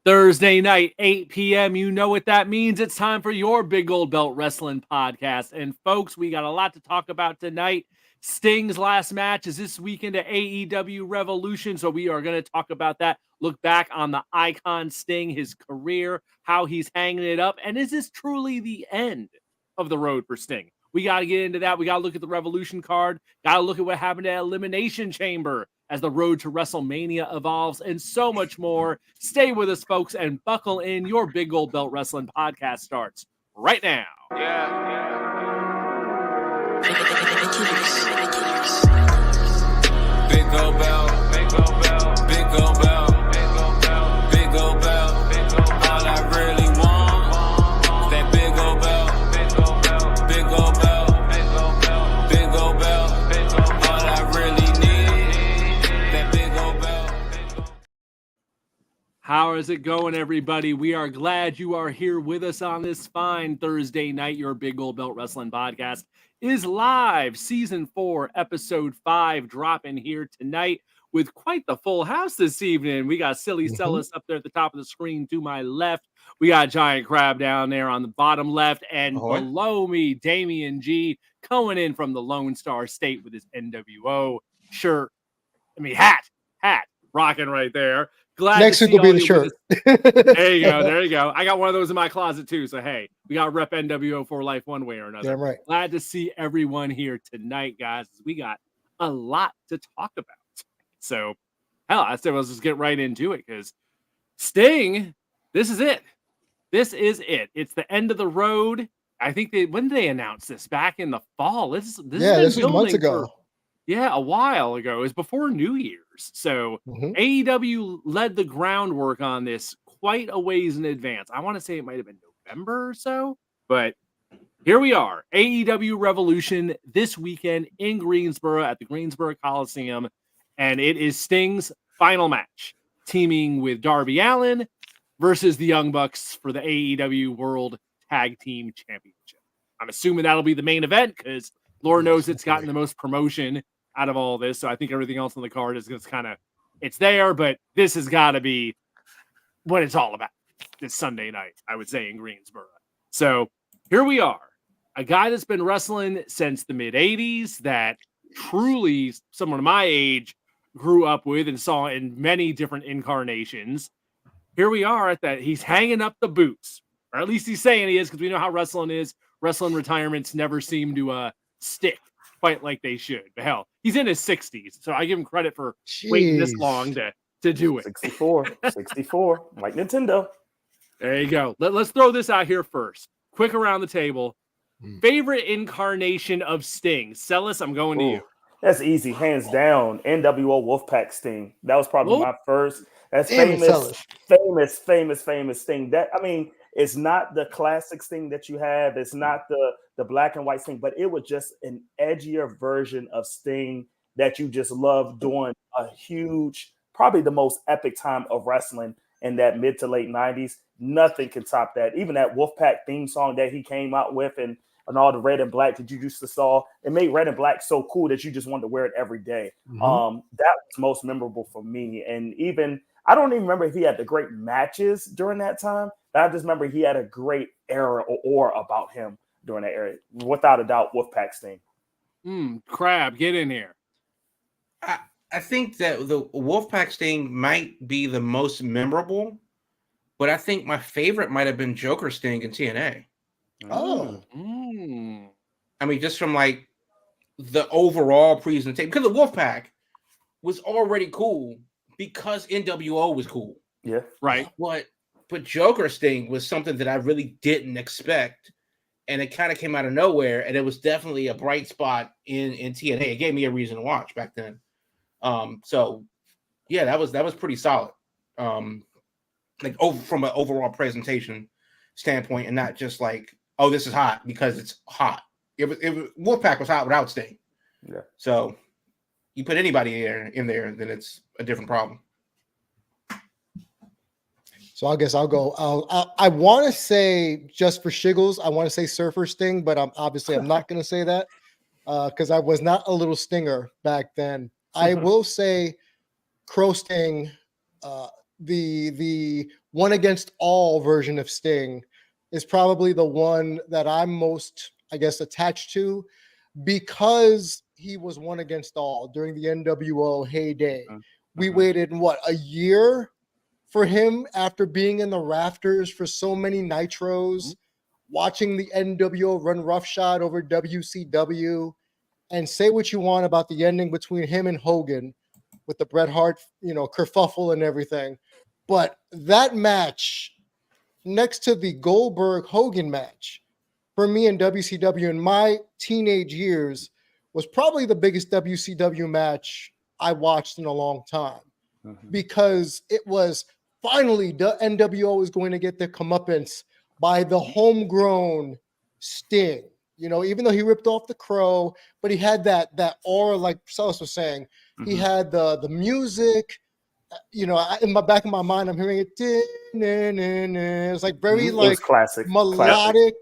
Thursday night, 8 p.m. You know what that means. It's time for your Big Gold Belt Wrestling podcast. And folks, we got a lot to talk about tonight. Sting's last match is this weekend at AEW Revolution. So we are going to talk about that. Look back on the icon Sting, his career, how he's hanging it up. And is this truly the end of the road for Sting? We got to get into that. We got to look at the Revolution card. Got to look at what happened at Elimination Chamber as the road to WrestleMania evolves, and so much more. Stay with us, folks, and buckle in. Your Big Gold Belt Wrestling podcast starts right now. Big Gold Belt, Big Gold Belt, Big Gold Belt, Big Gold Belt, Big Gold Belt, Big Gold Belt. All I really want, that Big Gold Belt, Big Gold Belt, Big Gold Belt, Big Gold Belt, Big Gold Belt, Big Gold Belt. All I really need, that Big Gold Belt. How is it going, everybody? We are glad you are here with us on this fine Thursday night. Your Big Gold Belt Wrestling podcast is live. Season 4, episode 5, dropping here tonight with quite the full house this evening. We got Silly Celis up there at the top of the screen to my left. We got Giant Crab down there on the bottom left. And below me, Damian G coming in from the Lone Star State with his NWO shirt. Hat, rocking right there. Glad next week will be the shirt. There you go. I got one of those in my closet too. So hey, we got rep NWO for life one way or another. Damn right. Glad to see everyone here tonight, guys. We got a lot to talk about. So hell, I said let's just get right into it because Sting, this is it. This is it. It's the end of the road. I think when did they announce this? Back in the fall. This was months ago. A while ago. It was before New Year's. So AEW led the groundwork on this quite a ways in advance. I want to say it might have been November or so, but here we are. AEW Revolution this weekend in Greensboro at the Greensboro Coliseum, and it is Sting's final match, teaming with Darby Allin versus the Young Bucks for the AEW World Tag Team Championship. I'm assuming that'll be the main event because Lord knows it's gotten the most promotion out of all this. So I think everything else on the card is just it's there, but this has got to be what it's all about this Sunday night, I would say, in Greensboro. So here we are, a guy that's been wrestling since the mid 80s that truly someone of my age grew up with and saw in many different incarnations. Here we are at that. He's hanging up the boots, or at least he's saying he is, because we know how wrestling is. Wrestling retirements never seem to stick quite like they should. But hell, he's in his 60s, so I give him credit for waiting this long to do it. 64, like Nintendo. There you go. Let's throw this out here first. Quick around the table. Favorite incarnation of Sting? Celis, I'm going to you. That's easy, hands down. NWO Wolfpack Sting. That was probably my first. That's famous Sting. That, I mean, it's not the classic Sting that you have. It's not the black and white Sting, but it was just an edgier version of Sting that you just loved during a huge, probably the most epic time of wrestling in that mid to late 90s. Nothing can top that. Even that Wolfpack theme song that he came out with and all the red and black that you used to saw, it made red and black so cool that you just wanted to wear it every day. That was most memorable for me. And even, I don't even remember if he had the great matches during that time, but I just remember he had a great era or aura about him during that era. Without a doubt, Wolfpack Sting. Crab, get in here. I think that the Wolfpack Sting might be the most memorable, but I think my favorite might have been Joker Sting in TNA. I mean, just from like the overall presentation, because the Wolfpack was already cool because NWO was cool. Yeah, right. But Joker Sting was something that I really didn't expect, and it kind of came out of nowhere, and it was definitely a bright spot in TNA. It gave me a reason to watch back then. So yeah, that was pretty solid. From an overall presentation standpoint, and not just like, oh, this is hot because it's hot. It was Wolfpack was hot without Sting. Yeah. So you put anybody in there, then it's a different problem. So I guess I'll go. I want to say, just for shiggles, I want to say Surfer Sting, but I'm not going to say that because I was not a little stinger back then. I will say Crow Sting the one against all version of Sting is probably the one that I'm most, I guess, attached to, because he was one against all during the NWO heyday. We waited a year for him after being in the rafters for so many Nitros, watching the NWO run roughshod over WCW, and say what you want about the ending between him and Hogan with the Bret Hart, kerfuffle and everything. But that match next to the Goldberg Hogan match for me in WCW in my teenage years was probably the biggest WCW match I watched in a long time, because it was finally the NWO is going to get their comeuppance by the homegrown Sting. Even though he ripped off the Crow, but he had that aura, like Celis was saying. He had the music. In the back of my mind, I'm hearing it. It's like very like classic, melodic.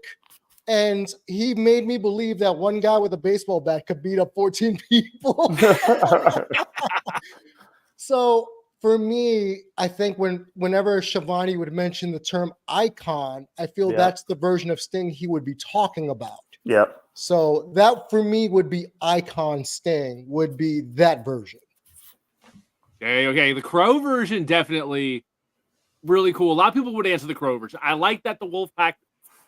And he made me believe that one guy with a baseball bat could beat up 14 people. So for me, I think whenever Shivani would mention the term icon, I feel that's the version of Sting he would be talking about. Yep. So that for me would be icon Sting, would be that version. Okay. The Crow version, definitely really cool. A lot of people would answer the Crow version. I like that the Wolfpack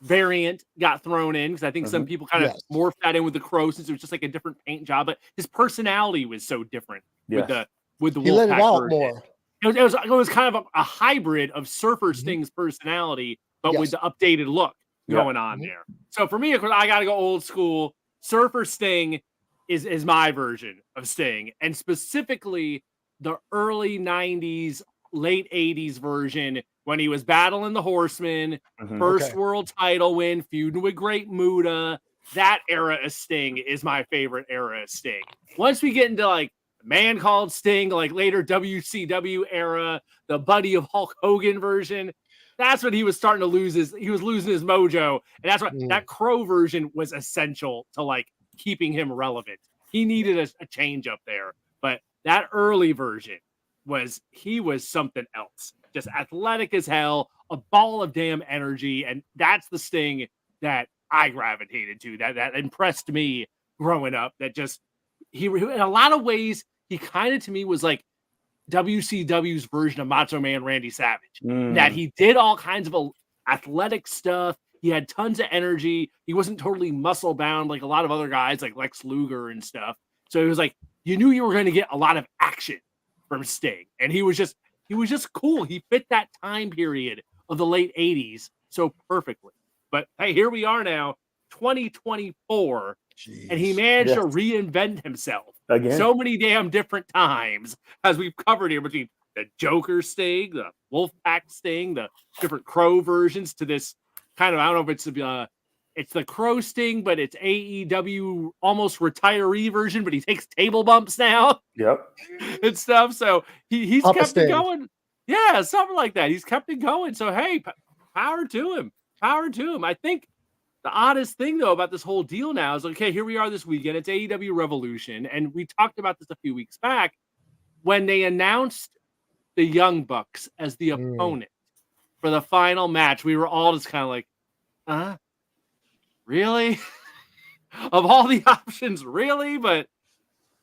variant got thrown in, because I think some people kind of morphed that in with the Crow, since it was just like a different paint job. But his personality was so different with the Wolfpack. He let it out version. more. It was kind of a hybrid of Surfer Sting's personality, but with the updated look going on there. So for me, of course, I got to go old school. Surfer Sting is my version of Sting, and specifically the early 90s, late 80s version, when he was battling the Horsemen, first world title win, feuding with Great Muta. That era of Sting is my favorite era of Sting. Once we get into like Man Called Sting, like later WCW era, the buddy of Hulk Hogan version, that's when he was starting to losing his mojo. And that's what that Crow version was essential to like keeping him relevant. He needed a change up there. But that early version was something else. Just athletic as hell, a ball of damn energy. And that's the Sting that I gravitated to, that impressed me growing up. That just, he in a lot of ways, he kind of to me was like WCW's version of Macho Man Randy Savage. That he did all kinds of athletic stuff. He had tons of energy. He wasn't totally muscle bound like a lot of other guys like Lex Luger and stuff. So it was like, you knew you were going to get a lot of action from Sting. And he was just cool. He fit that time period of the late 80s so perfectly. But hey, here we are now, 2024. Jeez. And he managed to reinvent himself again so many damn different times, as we've covered here, between the Joker Sting, the Wolfpack Sting, the different Crow versions, to this kind of, I don't know if it's the Crow Sting, but it's AEW almost retiree version, but he takes table bumps now. Yep. And stuff. So he's kept it going. Yeah, something like that. He's kept it going. So hey, power to him. Power to him. I think the oddest thing, though, about this whole deal now is, okay, here we are this weekend. It's AEW Revolution. And we talked about this a few weeks back when they announced the Young Bucks as the opponent for the final match. We were all just kind of like, really? Of all the options, really? But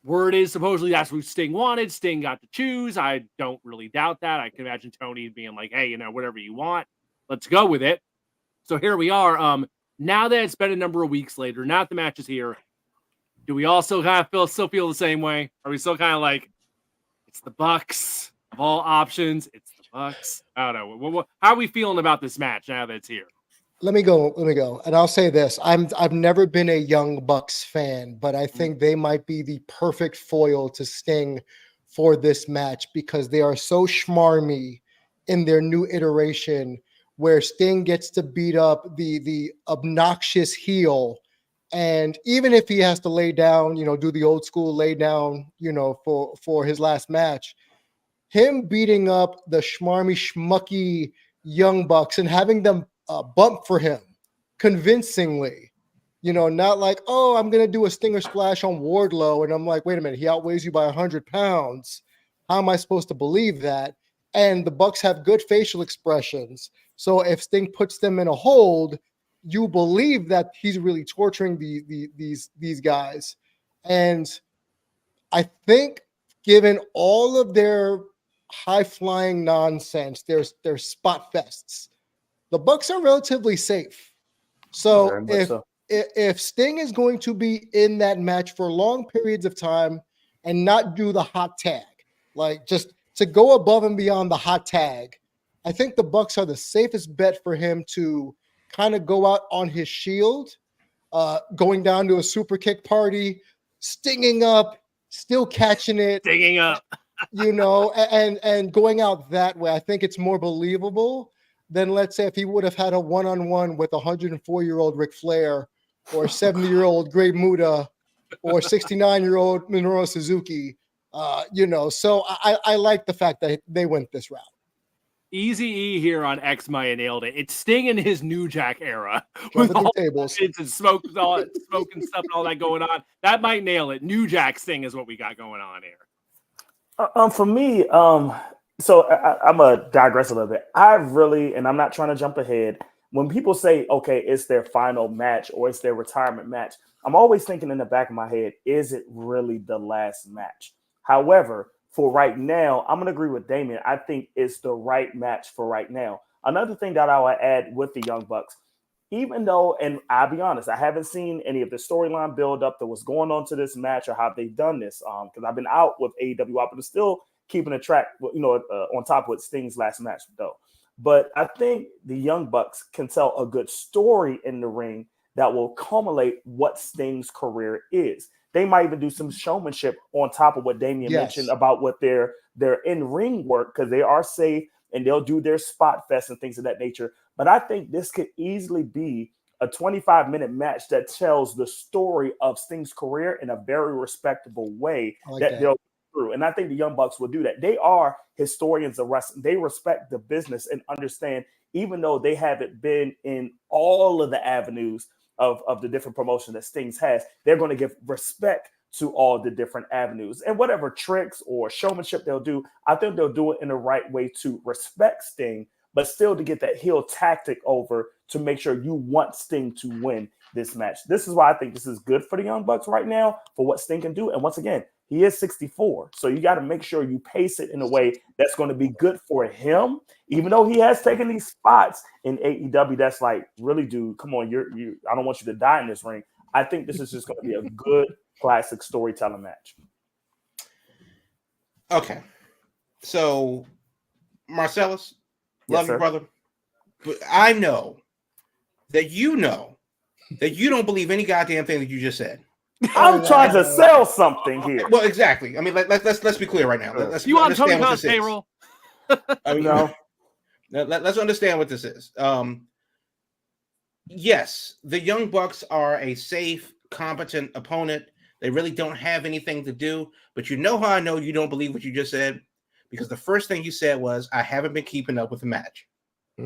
word is supposedly that's what Sting wanted. Sting got to choose. I don't really doubt that. I can imagine Tony being like, hey, whatever you want, let's go with it. So here we are. Now that it's been a number of weeks later, now that the match is here, do we also kind of still feel the same way? Are we still kind of like, it's the Bucks of all options? It's the Bucks. I don't know. How are we feeling about this match now that it's here? Let me go. And I'll say this. I've never been a Young Bucks fan, but I think they might be the perfect foil to Sting for this match, because they are so schmarmy in their new iteration, where Sting gets to beat up the obnoxious heel. And even if he has to lay down, do the old school lay down, for his last match, him beating up the schmarmy, schmucky Young Bucks and having them bump for him convincingly, not like, oh, I'm going to do a Stinger splash on Wardlow. And I'm like, wait a minute, he outweighs you by 100 pounds. How am I supposed to believe that? and the Bucks have good facial expressions. So if Sting puts them in a hold, you believe that he's really torturing these guys. And I think, given all of their high-flying nonsense, their spot fests, the Bucks are relatively safe. So if Sting is going to be in that match for long periods of time and not do the hot tag, like just to go above and beyond the hot tag, I think the Bucks are the safest bet for him to kind of go out on his shield, going down to a super kick party, stinging up, still catching it, stinging up, and going out that way. I think it's more believable than, let's say, if he would have had a one-on-one with 104-year-old Ric Flair or 70-year-old Great Muta or 69-year-old Minoru Suzuki. So I like the fact that they went this route. Easy E here on X Maya nailed it. It's Sting in his New Jack era with all tables and smoke and stuff and all that going on. That might nail it. New Jack Sting is what we got going on here. For me, so I'm gonna digress a little bit. I really, and I'm not trying to jump ahead. When people say, okay, it's their final match or it's their retirement match, I'm always thinking in the back of my head, is it really the last match? However, for right now, I'm going to agree with Damien. I think it's the right match for right now. Another thing that I would add with the Young Bucks, even though, and I'll be honest, I haven't seen any of the storyline build up that was going on to this match or how they've done this, because I've been out with AEW, but still keeping a track, on top with Sting's last match, though. But I think the Young Bucks can tell a good story in the ring that will culminate what Sting's career is. They might even do some showmanship on top of what Damien mentioned about what their in-ring work, because they are safe and they'll do their spot fest and things of that nature. But I think this could easily be a 25-minute match that tells the story of Sting's career in a very respectable way that they'll go through. And I think the Young Bucks will do that. They are historians of wrestling. They respect the business and understand, even though they haven't been in all of the avenues of the different promotion that Sting's has, they're going to give respect to all the different avenues. And whatever tricks or showmanship they'll do, I think they'll do it in the right way to respect Sting, but still to get that heel tactic over to make sure you want Sting to win this match. This is why I think this is good for the Young Bucks right now, for what Sting can do. And once again, he is 64. So you got to make sure you pace it in a way that's going to be good for him, even though he has taken these spots in AEW. That's like, really, dude, come on. I don't want you to die in this ring. I think this is just going to be a good classic storytelling match. Okay. So, Marcellus, love you, brother. But I know that you don't believe any goddamn thing that you just said. I'm trying to sell something here. Well, exactly. I mean, let's be clear right now. Let's you want Tony Khan's payroll? I mean, no. Let's understand what this is. Yes, the Young Bucks are a safe, competent opponent. They really don't have anything to do. But you know how I know you don't believe what you just said? Because the first thing you said was, "I haven't been keeping up with the match." I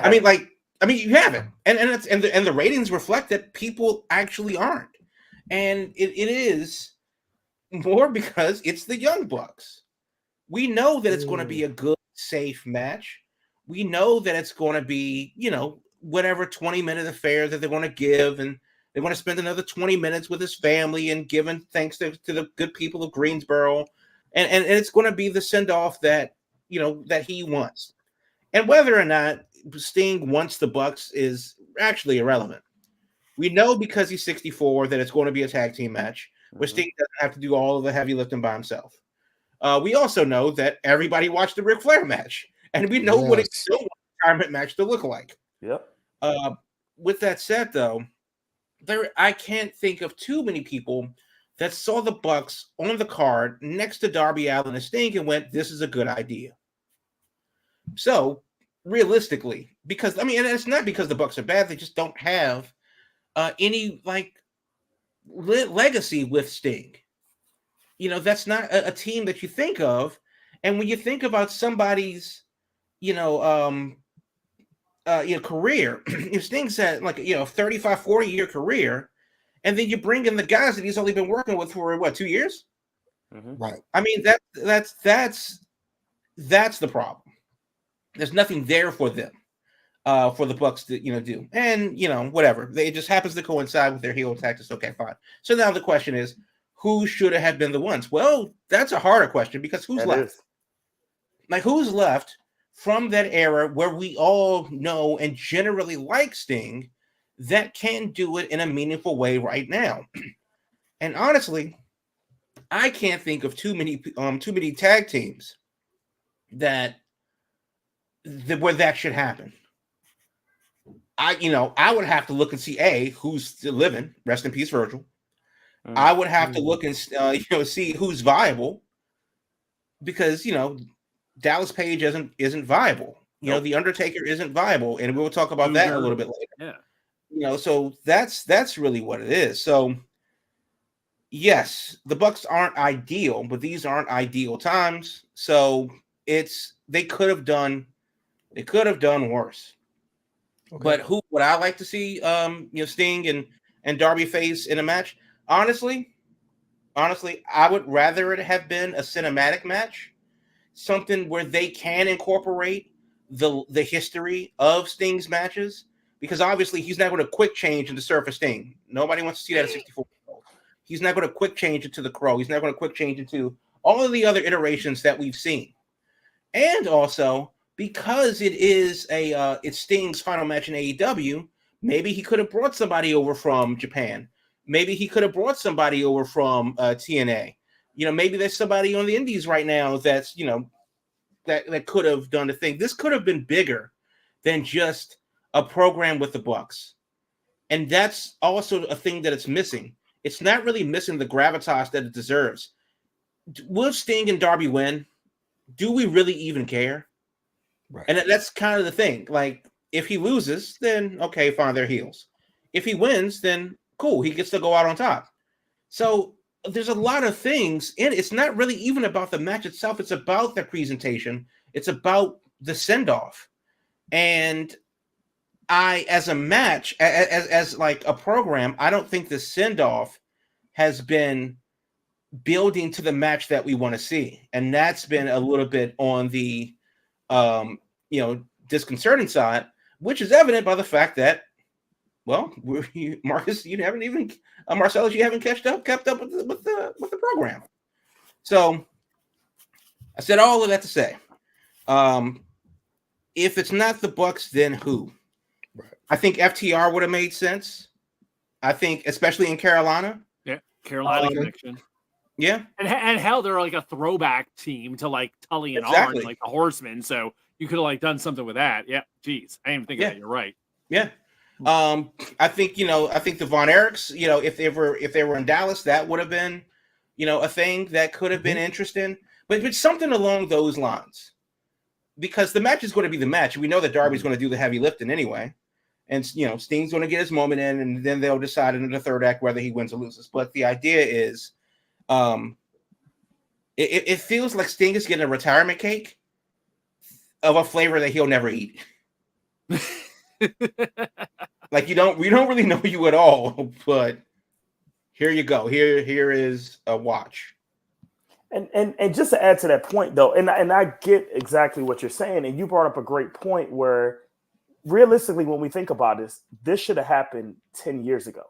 mean, you haven't, and the ratings reflect that people actually aren't. And it is more because it's the Young Bucks. We know that it's going to be a good, safe match. We know that it's going to be, whatever 20-minute affair that they're going to give, and they want to spend another 20 minutes with his family and giving thanks to the good people of Greensboro. And it's going to be the send-off that, that he wants. And whether or not Sting wants the Bucks is actually irrelevant. We know because he's 64 that it's going to be a tag team match where Sting doesn't have to do all of the heavy lifting by himself. We also know that everybody watched the Ric Flair match, and we know what a retirement match to look like. Yep. With that said, though, I can't think of too many people that saw the Bucks on the card next to Darby Allin and Sting and went, "This is a good idea." So, realistically, because and it's not because the Bucks are bad; they just don't have any legacy with Sting. That's not a team that you think of. And when you think about somebody's, career, if Sting's had 35, 40-year career, and then you bring in the guys that he's only been working with for 2 years? Right. I mean, That's the problem. There's nothing there for them, for the Bucks to do, and whatever. It just happens to coincide with their heel tactics. Okay, fine. So now the question is, who should have been the ones? Well, that's a harder question because who's left? Like who's left from that era where we all know and generally like Sting that can do it in a meaningful way right now? And honestly, I can't think of too many tag teams where that should happen. I would have to look and see who's still living. Rest in peace, Virgil. I would have to look and see who's viable, because Dallas Page isn't viable. Nope. The Undertaker isn't viable, and we'll talk about that a little bit later. Yeah. So that's really what it is. So yes, the Bucks aren't ideal, but these aren't ideal times. So they could have done worse. Okay. But who would I like to see Sting and Darby face in a match? Honestly, I would rather it have been a cinematic match, something where they can incorporate the history of Sting's matches, because obviously he's not going to quick change into Surfer Sting. Nobody wants to see that at 64 years old. He's not going to quick change into the Crow. He's not going to quick change into all of the other iterations that we've seen. And also, because it's Sting's final match in AEW, maybe he could have brought somebody over from Japan. Maybe he could have brought somebody over from TNA. Maybe there's somebody on the indies right now that's, that could have done the thing. This could have been bigger than just a program with the Bucks. And that's also a thing that it's missing. It's not really missing the gravitas that it deserves. Will Sting and Darby win? Do we really even care? Right. And that's kind of the thing. Like, if he loses, then okay, fine, they're heels. If he wins, then cool, he gets to go out on top. So there's a lot of things, and it's not really even about the match itself. It's about the presentation. It's about the send-off. And as a match, as like a program, I don't think the send-off has been building to the match that we want to see. And that's been a little bit on the disconcerting side, which is evident by the fact that, well, Marcus, you haven't even Marcellus, you haven't kept up with the program. So I said all of that to say, if it's not the Bucks, then who? Right. I think FTR would have made sense. I think, especially in Carolina. Yeah, Carolina connection. Yeah, and hell, they're like a throwback team to like Tully and Arn, like the Horsemen. So you could have like done something with that. Yeah, geez, I didn't even think of that. You're right. Yeah. I think the Von Erichs, if they were in Dallas, that would have been, a thing that could have been interesting, but it's something along those lines, because the match is going to be the match. We know that Darby's going to do the heavy lifting anyway, and Sting's going to get his moment in, and then they'll decide in the third act whether he wins or loses. But the idea is, it feels like Sting is getting a retirement cake of a flavor that he'll never eat. Like we don't really know you at all, but here you go. Here is a watch. And just to add to that point, though, and I get exactly what you're saying, and you brought up a great point where realistically, when we think about this should have happened 10 years ago.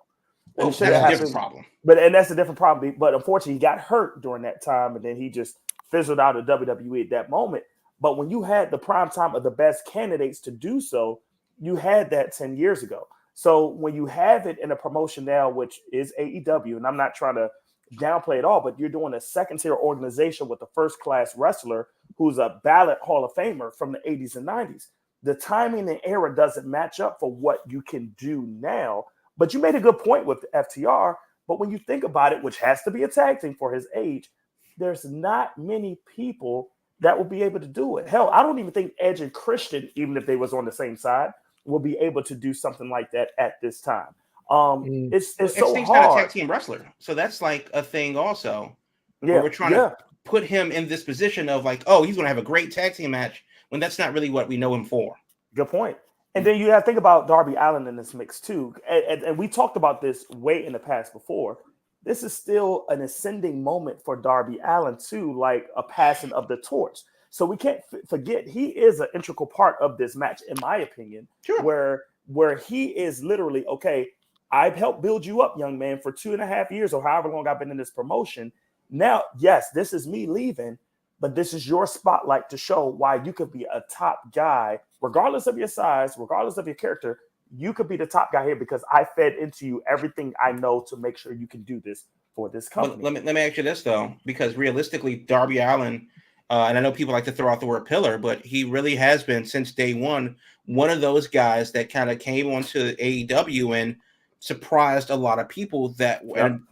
Well, that's a different problem. But that's a different problem. But unfortunately, he got hurt during that time, and then he just fizzled out of WWE at that moment. But when you had the prime time of the best candidates to do so, you had that 10 years ago. So when you have it in a promotion now, which is AEW, and I'm not trying to downplay it all, but you're doing a second-tier organization with a first-class wrestler who's a ballot Hall of Famer from the 80s and 90s. The timing and era doesn't match up for what you can do now. But you made a good point with FTR. But when you think about it, which has to be a tag team for his age, there's not many people that will be able to do it. Hell, I don't even think Edge and Christian, even if they was on the same side, will be able to do something like that at this time. It's so Sting's hard. not a tag team wrestler, so that's like a thing also. Yeah, we're trying to put him in this position of like, oh, he's going to have a great tag team match when that's not really what we know him for. Good point. And then you have to think about Darby Allin in this mix too. And we talked about this way in the past before. This is still an ascending moment for Darby Allin too, like a passing of the torch. So we can't forget he is an integral part of this match, in my opinion, Sure. where he is literally, okay, I've helped build you up, young man, for 2.5 years or however long I've been in this promotion. Now, yes, this is me leaving, but this is your spotlight to show why you could be a top guy, regardless of your size, regardless of your character. You could be the top guy here because I fed into you everything I know to make sure you can do this for this company. Well, let me ask you this, though, because realistically, Darby Allin, and I know people like to throw out the word pillar, but he really has been, since day one of those guys that kind of came onto AEW and surprised a lot of people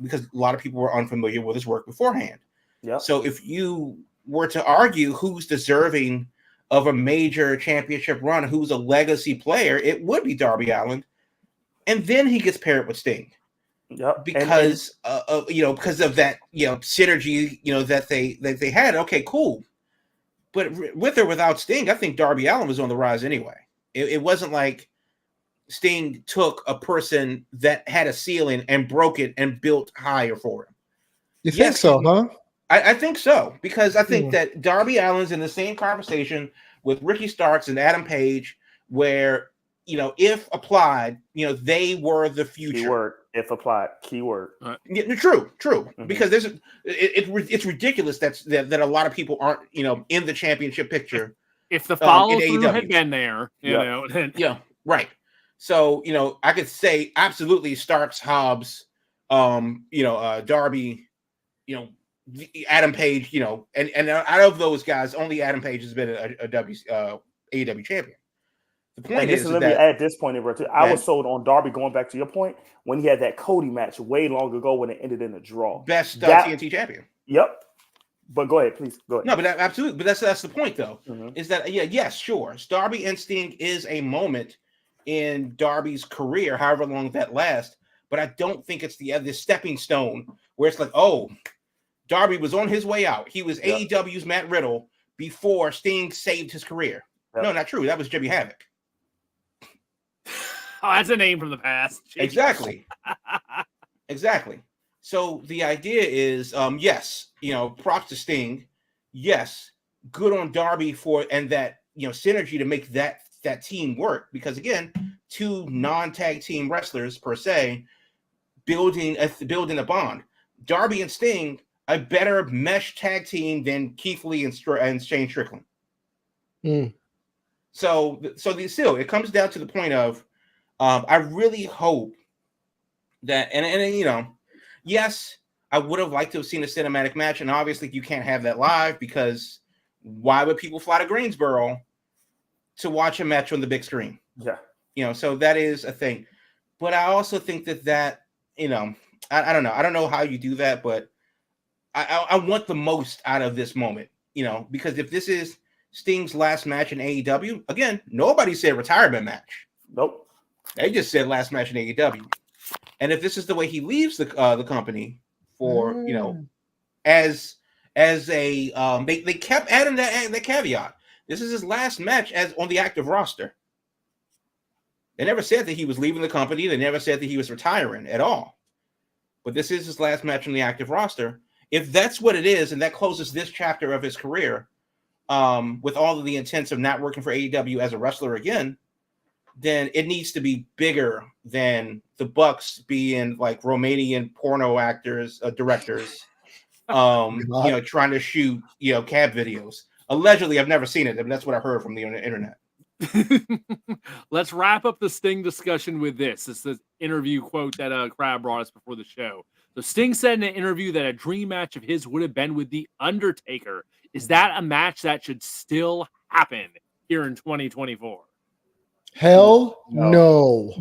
because a lot of people were unfamiliar with his work beforehand. Yep. So if you were to argue who's deserving of a major championship run, who's a legacy player, it would be Darby Allin. And then he gets paired with Sting. Yep. Because because of that, synergy, that they had. Okay, cool. But with or without Sting, I think Darby Allin was on the rise anyway. It wasn't like Sting took a person that had a ceiling and broke it and built higher for him. You think so, huh? I think so, because I think that Darby Allin's in the same conversation with Ricky Starks and Adam Page, where, if applied, they were the future. Keyword, if applied, keyword. Yeah, true. Mm-hmm. Because it's ridiculous that a lot of people aren't, in the championship picture. If the follow through had been there, then yeah, right. So, I could say absolutely Starks, Hobbs, Darby, Adam Page, and out of those guys, only Adam Page has been a AEW champion. The point is, let me add this point in too. I was sold on Darby, going back to your point, when he had that Cody match way long ago when it ended in a draw. Best TNT champion. Yep. But go ahead, please. Go ahead. No, but absolutely. But that's the point, though, Mm-hmm. is that, yes, sure. Darby and Sting is a moment in Darby's career, however long that lasts. But I don't think it's the stepping stone where it's like, oh, Darby was on his way out. He was AEW's Matt Riddle before Sting saved his career. Yep. No, not true. That was Jimmy Havoc. Oh, that's a name from the past. Jeez. Exactly. Exactly. So the idea is, yes, props to Sting. Yes, good on Darby and that, synergy to make that team work. Because again, two non-tag team wrestlers per se, building a bond. Darby and Sting, a better mesh tag team than Keith Lee and Shane Strickland. So still, it comes down to the point of, I really hope that, and yes, I would have liked to have seen a cinematic match, and obviously you can't have that live because why would people fly to Greensboro to watch a match on the big screen? Yeah. So that is a thing. But I also think that I don't know. I don't know how you do that, but I want the most out of this moment, because if this is Sting's last match in AEW, again, nobody said retirement match. Nope. They just said last match in AEW. And if this is the way he leaves the company for, as a they kept adding that caveat. This is his last match as on the active roster. They never said that he was leaving the company. They never said that he was retiring at all. But this is his last match on the active roster. If that's what it is, and that closes this chapter of his career, with all of the intents of not working for AEW as a wrestler again, then it needs to be bigger than the Bucks being like Romanian porno directors, trying to shoot, cab videos. Allegedly, I've never seen it, but that's what I heard from the internet. Let's wrap up the Sting discussion with this. It's the interview quote that Crab brought us before the show. So Sting said in an interview that a dream match of his would have been with The Undertaker. Is that a match that should still happen here in 2024? Hell no.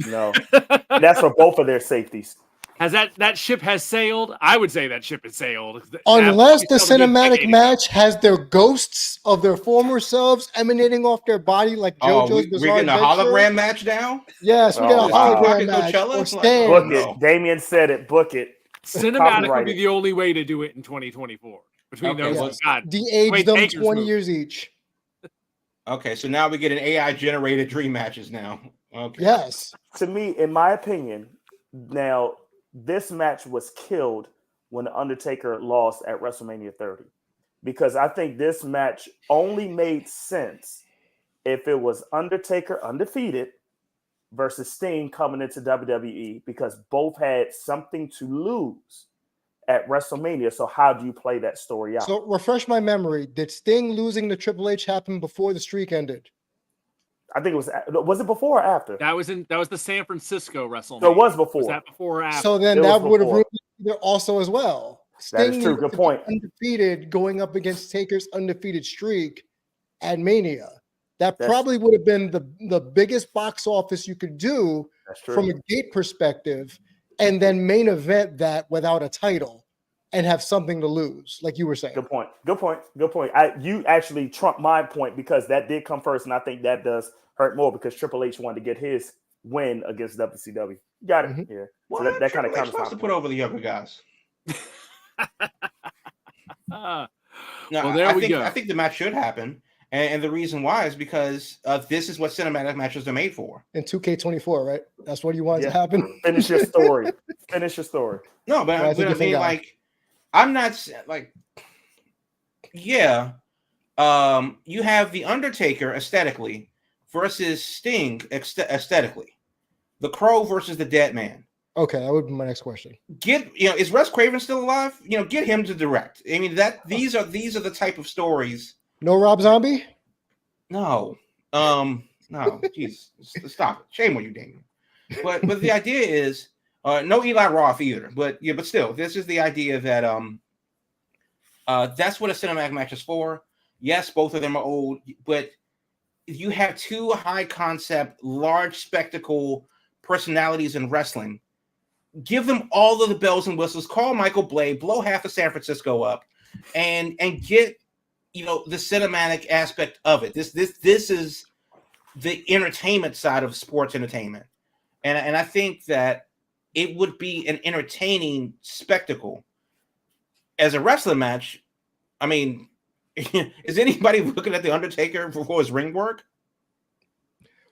That's for both of their safeties. Has that ship has sailed? I would say that ship has sailed. Unless the cinematic match has their ghosts of their former selves emanating off their body like JoJo's Bizarre We're getting a hologram match now? Yes, we get a hologram match. Book it. Damien said it. Book it. Cinematic would be the only way to do it in 2024. Between those, God, de-age them 20 years each. Okay, so now we get an AI-generated dream matches now. Okay. Yes. To me, in my opinion, now this match was killed when The Undertaker lost at WrestleMania 30. because I think this match only made sense if it was Undertaker undefeated versus Sting coming into WWE, because both had something to lose at WrestleMania. So how do you play that story out? So refresh my memory. Did Sting losing to Triple H happen before the streak ended? I think it was it before or after? That was the San Francisco WrestleMania. So it was before. Was that before or after? So then that would have ruined it also as well. That is true. Good point. Undefeated going up against Taker's undefeated streak at Mania. That probably would have been the biggest box office you could do from a gate perspective, and then main event that without a title and have something to lose, like you were saying. Good point. You actually trumped my point, because that did come first, and I think that does hurt more because Triple H wanted to get his win against WCW. Got it. Mm-hmm. Yeah. Well, So that kind of comes to put over the younger guys. Well, there we go. I think the match should happen. And the reason why is because this is what cinematic matches are made for. In 2K24, right? That's what you want to happen. Finish your story. No, but I mean, like, I'm not like, yeah. You have the Undertaker aesthetically versus Sting aesthetically. The Crow versus the Dead Man. Okay, that would be my next question. Is Russ Craven still alive? Get him to direct. I mean, these are the type of stories. No Rob Zombie? No. No. Jeez. Stop it. Shame on you, Daniel. But the idea is no Eli Roth either. But still, this is the idea that that's what a cinematic match is for. Yes, both of them are old, but you have two high concept, large spectacle personalities in wrestling. Give them all of the bells and whistles. Call Michael Blade, blow half of San Francisco up, and get the cinematic aspect of it. This is the entertainment side of sports entertainment, and I think that it would be an entertaining spectacle. As a wrestling match, I mean, is anybody looking at the Undertaker for his ring work?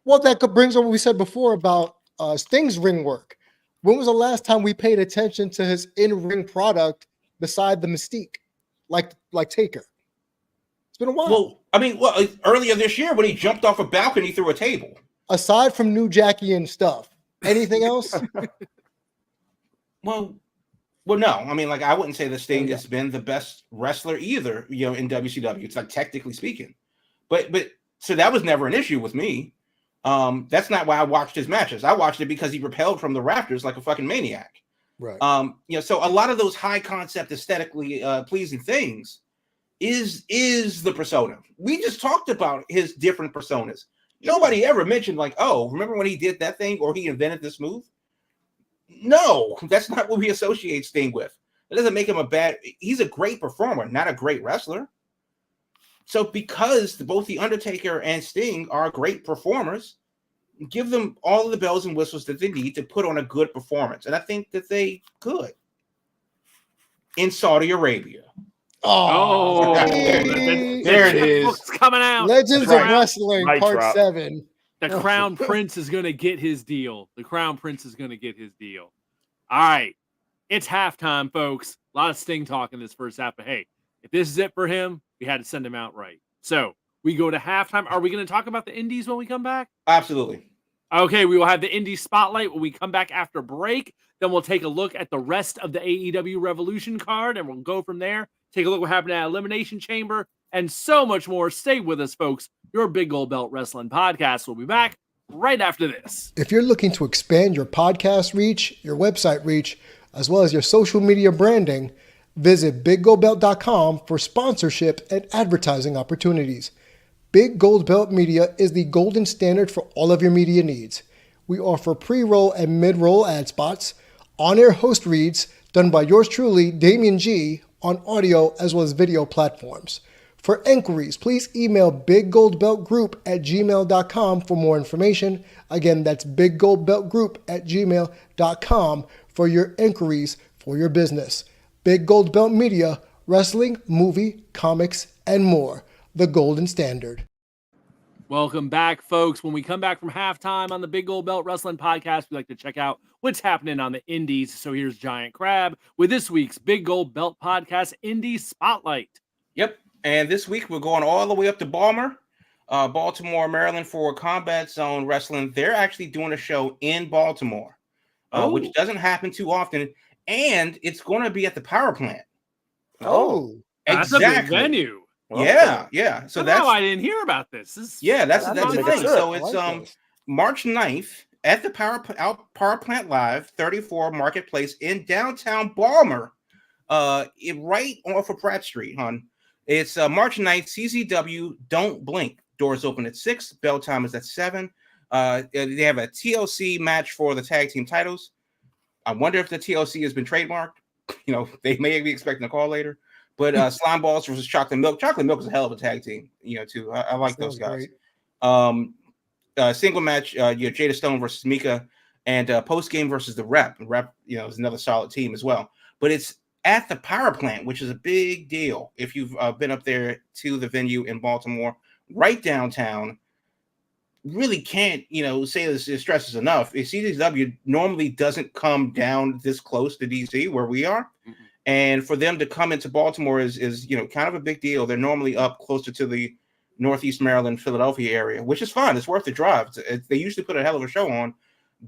Well, that brings up what we said before about Sting's ring work. When was the last time we paid attention to his in-ring product beside the mystique, like Taker? It's been a while. Well, I mean, earlier this year when he jumped off a balcony through a table. Aside from New Jackie and stuff, anything else? Well, no. I mean, like, I wouldn't say that Sting has been the best wrestler either, in WCW. It's like, technically speaking. But so that was never an issue with me. That's not why I watched his matches. I watched it because he repelled from the rafters like a fucking maniac. Right. So a lot of those high concept, aesthetically pleasing things is the persona. We just talked about his different personas. Nobody ever mentioned, like, oh, remember when he did that thing or he invented this move? No, that's not what we associate Sting with. It doesn't make him he's a great performer, not a great wrestler. So because both the Undertaker and Sting are great performers, give them all of the bells and whistles that they need to put on a good performance. And I think that they could. In Saudi Arabia. Oh, there it is. It's coming out. Legends of Wrestling, Part 7. The Crown Prince is going to get his deal. All right. It's halftime, folks. A lot of Sting talk in this first half, but hey, if this is it for him, we had to send him out right. So we go to halftime. Are we going to talk about the indies when we come back? Absolutely. Okay, we will have the indie spotlight when we come back after break. Then we'll take a look at the rest of the AEW Revolution card, and we'll go from there. Take a look at what happened at Elimination Chamber, and so much more. Stay with us, folks. Your Big Gold Belt Wrestling Podcast will be back right after this. If you're looking to expand your podcast reach, your website reach, as well as your social media branding, visit BigGoldBelt.com for sponsorship and advertising opportunities. Big Gold Belt Media is the golden standard for all of your media needs. We offer pre-roll and mid-roll ad spots, on-air host reads done by yours truly, Damian G, on audio as well as video platforms. For inquiries, please email biggoldbeltgroup@gmail.com for more information. Again, that's biggoldbeltgroup@gmail.com for your inquiries for your business. Big Gold Belt Media, wrestling, movie, comics, and more. The golden standard. Welcome back, folks. When we come back from halftime on the Big Gold Belt Wrestling Podcast, we like to check out what's happening on the indies. So here's Giant Crab with this week's Big Gold Belt Podcast Indie Spotlight. Yep. And this week we're going all the way up to Baltimore, Maryland for Combat Zone Wrestling. They're actually doing a show in Baltimore, which doesn't happen too often. And it's going to be at the power plant. Oh, that's a big venue. Yeah. So that's how I didn't hear about this. That's the thing. So it's March 9th at the Power Plant Live, 34 Marketplace in downtown Baltimore, right off of Pratt Street, hon. It's March 9th, CZW, Don't Blink. Doors open at 6. Bell time is at 7. They have a TLC match for the tag team titles. I wonder if the TLC has been trademarked. They may be expecting a call later. But Slime Balls versus Chocolate Milk. Chocolate Milk is a hell of a tag team, too. I like those guys. Single match, Jada Stone versus Mika, and post game versus the Rep. And Rep, is another solid team as well. But it's at the power plant, which is a big deal. If you've been up there to the venue in Baltimore, right downtown, really can't, say this stresses enough. CZW normally doesn't come down this close to DC where we are. And for them to come into Baltimore is kind of a big deal. They're normally up closer to the Northeast Maryland, Philadelphia area, which is fine. It's worth the drive. They usually put a hell of a show on,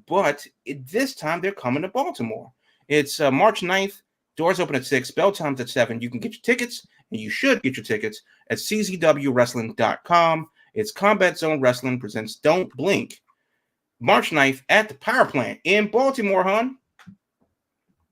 but this time they're coming to Baltimore. It's March 9th. Doors open at 6. Bell time's at 7. You can get your tickets, and you should get your tickets at czwwrestling.com. It's Combat Zone Wrestling presents Don't Blink. March 9th at the Power Plant in Baltimore, hon.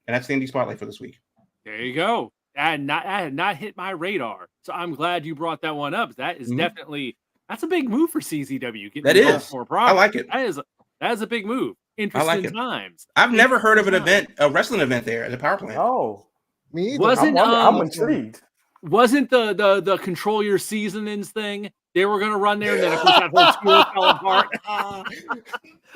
And that's the Indie Spotlight for this week. There you go. I had not hit my radar, so I'm glad you brought that one up. That is definitely that's a big move for CZW. That is more progress. I like it. That is a big move. Interesting times. I've never heard of a wrestling event there at the power plant. Oh, me either. I'm intrigued. Wasn't the control your seasonings thing? They were going to run there, and then of course that whole tour fell apart.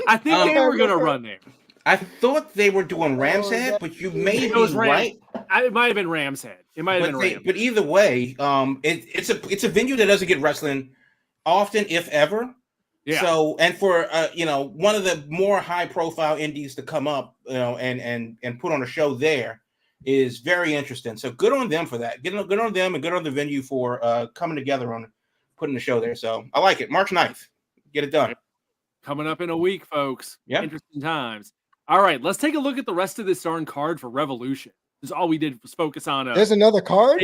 I think they were going to run there. I thought they were doing Ram's Head, but you may be right. It might have been Ram's Head. It might have been Ram's. But either way, it's a venue that doesn't get wrestling often, if ever. Yeah. So, and for one of the more high profile indies to come up, and put on a show there is very interesting. So good on them for that. Good on them and good on the venue for coming together on putting the show there. So I like it. March 9th. Get it done. Coming up in a week, folks. Yeah. Interesting times. All right, let's take a look at the rest of this darn card for Revolution. Because all we did was focus on there's another card?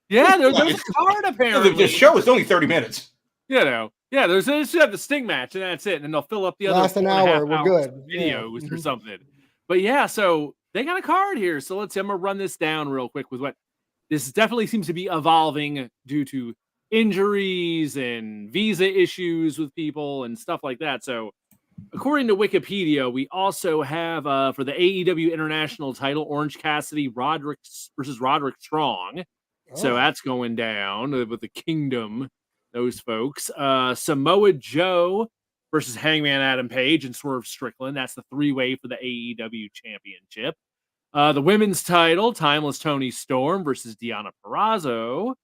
Yeah, there's a card apparently. The show is only 30 minutes. Yeah, there's just have the Sting match, and that's it. And then they'll fill up the other last an hour. We're good. Videos or something. But yeah, so they got a card here. So I'm gonna run this down real quick with what this definitely seems to be evolving due to injuries and visa issues with people and stuff like that. So according to Wikipedia, we also have for the AEW International title, Orange Cassidy versus Roderick Strong. So that's going down with the Kingdom. Those folks. Samoa Joe versus Hangman Adam Page and Swerve Strickland. That's the 3-way for the AEW Championship. The women's title, Timeless Toni Storm versus Deonna Purrazzo.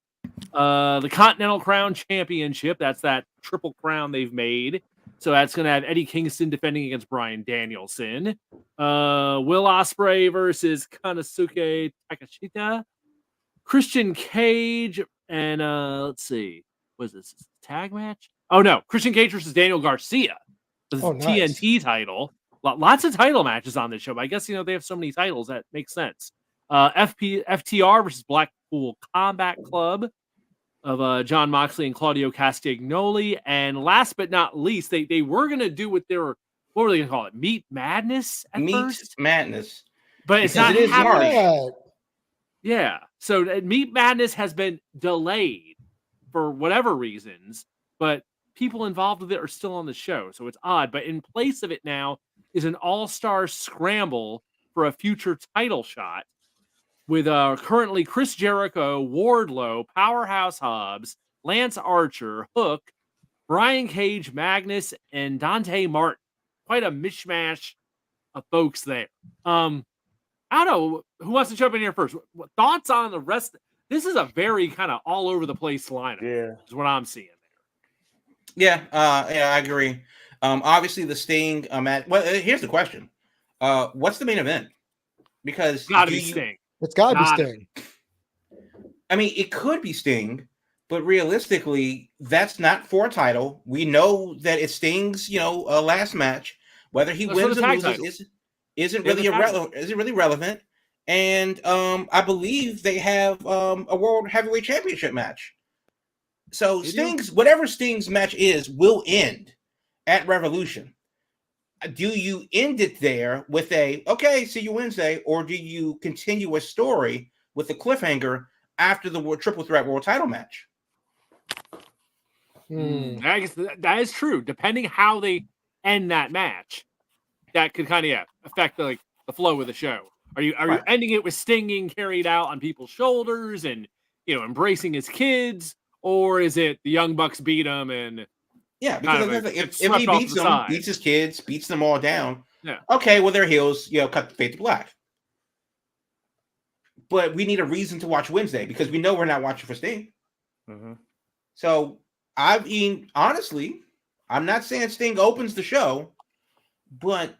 The Continental Crown Championship. That's that triple crown they've made. So that's going to have Eddie Kingston defending against Bryan Danielson. Will Ospreay versus Konosuke Takeshita. Christian Cage and let's see. Was this a tag match? Oh no, Christian Cage versus Daniel Garcia. This is TNT title. Lots of title matches on this show, but I guess they have so many titles that makes sense. FTR versus Blackpool Combat Club of John Moxley and Claudio Castagnoli. And last but not least, they were gonna do with their what were they gonna call it? Meat Madness at first? Madness. But it's because not it is happening. Yeah. So Meat Madness has been delayed for whatever reasons, but people involved with it are still on the show. So it's odd. But in place of it now is an all-star scramble for a future title shot with currently Chris Jericho, Wardlow, Powerhouse Hobbs, Lance Archer, Hook, Brian Cage, Magnus, and Dante Martin. Quite a mishmash of folks there. I don't know who wants to jump in here first. Thoughts on the rest? This is a very kind of all over the place lineup. Yeah, is what I'm seeing there. Yeah, I agree. Obviously the Sting match. Well, here's the question: what's the main event? Because It's got to be Sting. It's got to be Sting. I mean, it could be Sting, But realistically, that's not for a title. We know that it Sting's, last match. Whether he wins or loses isn't really relevant. And I believe they have a World Heavyweight Championship match. So whatever Sting's match is will end at Revolution. Do you end it there with okay, see you Wednesday, or do you continue a story with a cliffhanger after the triple threat world title match? I guess that is true. Depending how they end that match, that could kind of affect the flow of the show. Are you ending it with Sting being carried out on people's shoulders and embracing his kids, or is it the Young Bucks beat him and because if he beats them, beats his kids, beats them all down, okay, well they're heels, cut the fade to black. But we need a reason to watch Wednesday because we know we're not watching for Sting. Mm-hmm. So honestly, I'm not saying Sting opens the show, but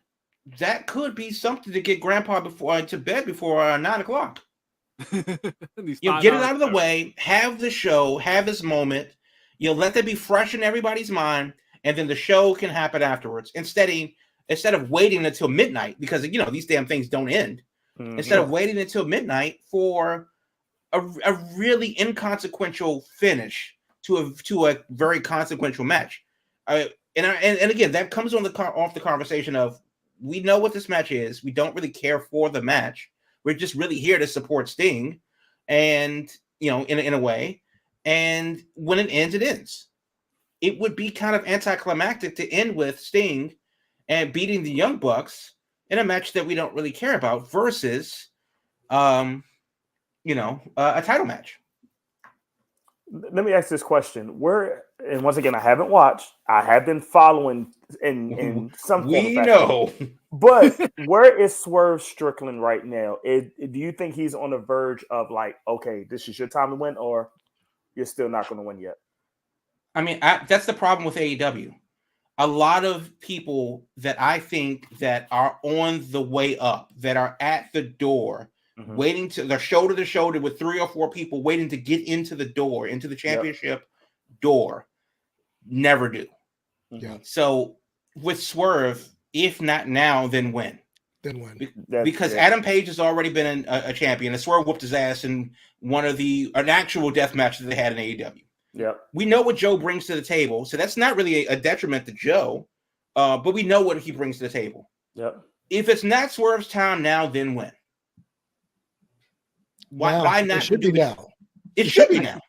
that could be something to get Grandpa to bed before 9 o'clock. Get it out of the way, have the show, have this moment. Let that be fresh in everybody's mind, and then the show can happen afterwards. Instead of waiting until midnight, because these damn things don't end. Mm-hmm. Instead of waiting until midnight for a really inconsequential finish to a very consequential match. And again, that comes off the conversation of, we know what this match is. We don't really care for the match. We're just really here to support Sting, and in a way. And when it ends, it ends. It would be kind of anticlimactic to end with Sting and beating the Young Bucks in a match that we don't really care about versus, a title match. Let me ask this question: and once again, I haven't watched. I have been following in some. We know, but where is Swerve Strickland right now? Do you think he's on the verge of okay, this is your time to win, or you're still not going to win yet? I mean, that's the problem with AEW. A lot of people that I think that are on the way up, that are at the door, waiting they're shoulder to shoulder with 3 or 4 people waiting to get into the door, into the championship door, never do. Yeah. So with Swerve, if not now, then when? Because Adam Page has already been a champion, and Swerve whooped his ass in an actual death match that they had in AEW. Yeah, we know what Joe brings to the table, so that's not really a detriment to Joe, but we know what he brings to the table. Yep. If it's not Swerve's time now, then when? Why not? It should be now. It should be now.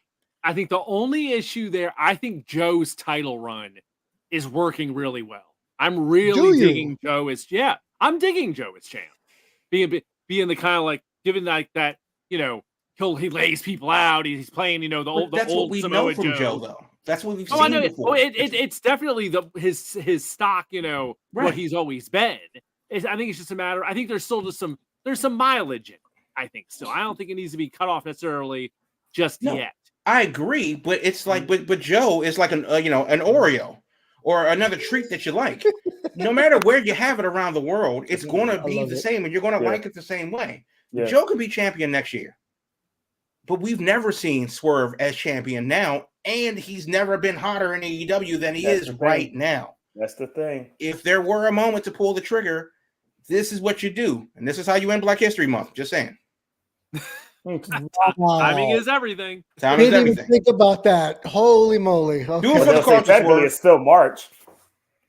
I think the only issue there, I think Joe's title run is working really well. I'm really digging Joe as I'm digging Joe as champ, being the kind of giving that he lays people out. He's playing the old we Samoa know from Joe though. That's what we've seen before. It's definitely his stock. Right. What he's always been. I think it's just a matter. I think there's still some mileage in it. I think still. I don't think it needs to be cut off necessarily just yet. I agree, but it's but Joe is like an Oreo or another treat that you like. No matter where you have it around the world, it's going to be the same, and you're going to like it the same way. Yeah. Joe could be champion next year, but we've never seen Swerve as champion now, and he's never been hotter in AEW than he is right now. That's the thing. If there were a moment to pull the trigger, this is what you do, and this is how you end Black History Month. Just saying. Timing is everything. Timing is everything. Think about that. Holy moly! Okay. Do it for the culture. Technically, it's still March,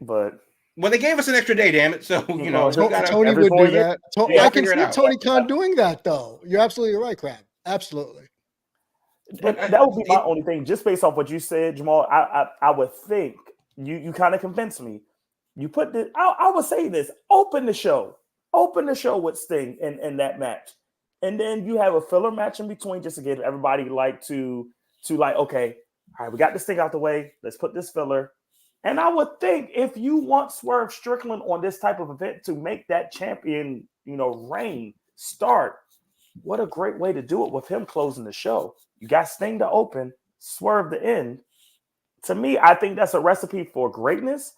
but they gave us an extra day. Damn it! So Tony would do that. I can see Tony Khan doing that, though. You're absolutely right, Crab. Absolutely. But that would be my only thing, just based off what you said, Jamal. I would think you kind of convinced me. You put this. I would say this: open the show with Sting in that match. And then you have a filler match in between just to get everybody to okay, all right, we got this thing out the way. Let's put this filler. And I would think if you want Swerve Strickland on this type of event to make that champion, reign start, what a great way to do it with him closing the show. You got Sting to open, Swerve to end. To me, I think that's a recipe for greatness.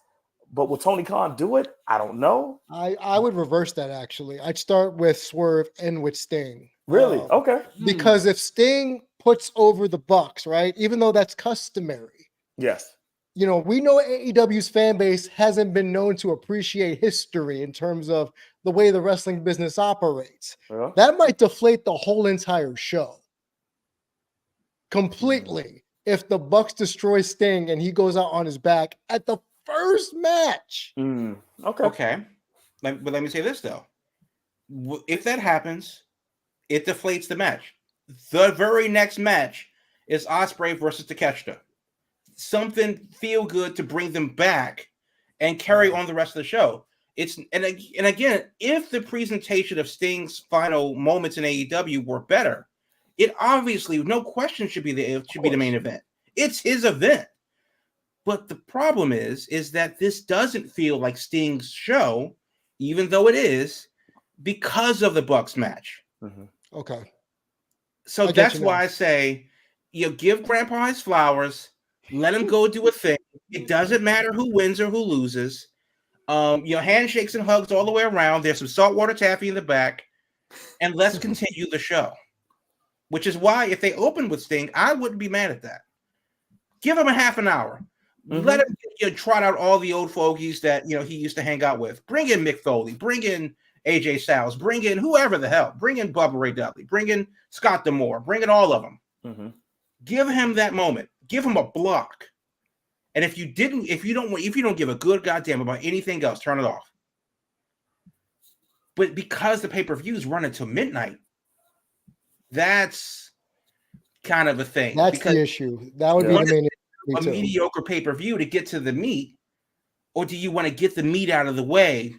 But will Tony Khan do it? I don't know. I would reverse that, actually. I'd start with Swerve and with Sting. Really? Okay. Because if Sting puts over the Bucks, right? Even though that's customary. Yes. You know, we know AEW's fan base hasn't been known to appreciate history in terms of the way the wrestling business operates. Yeah. That might deflate the whole entire show completely if the Bucks destroy Sting and he goes out on his back at the first match. Okay. But let me say this though: if that happens, it deflates the match. The very next match is Ospreay versus Takeshita. Something feel good to bring them back and carry on the rest of the show. And again, if the presentation of Sting's final moments in AEW were better, it obviously, no question, should be the main event. It's his event. But the problem is that this doesn't feel like Sting's show, even though it is, because of the Bucks match. Okay. So that's why I say, give Grandpa his flowers. Let him go do a thing. It doesn't matter who wins or who loses. Handshakes and hugs all the way around. There's some saltwater taffy in the back. And let's continue the show. Which is why if they open with Sting, I wouldn't be mad at that. Give him a half an hour. Let him trot out all the old fogies that he used to hang out with. Bring in Mick Foley. Bring in AJ Styles. Bring in whoever the hell. Bring in Bubba Ray Dudley. Bring in Scott D'Amore. Bring in all of them. Give him that moment. Give him a block. And if you don't give a good goddamn about anything else, turn it off. But because the pay-per-views run until midnight, that's kind of a thing. That's the issue. That would be the main issue. A mediocre pay-per-view to get to the meat, or do you want to get the meat out of the way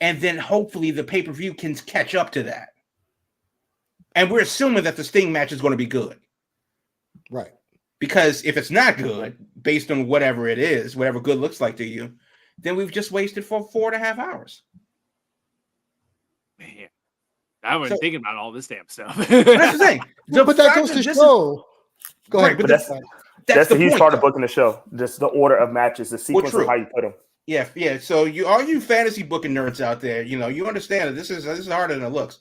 and then hopefully the pay-per-view can catch up to that? And we're assuming that the Sting match is going to be good. Right. Because if it's not good, based on whatever it is, whatever good looks like to you, then we've just wasted 4.5 hours. Man, I wasn't thinking about all this damn stuff. That's the thing. But that goes to show. Go ahead. But that's the huge part of booking the show. Just the order of matches, the sequence of how you put them. Yeah. So all you fantasy booking nerds out there, you understand that this is harder than it looks.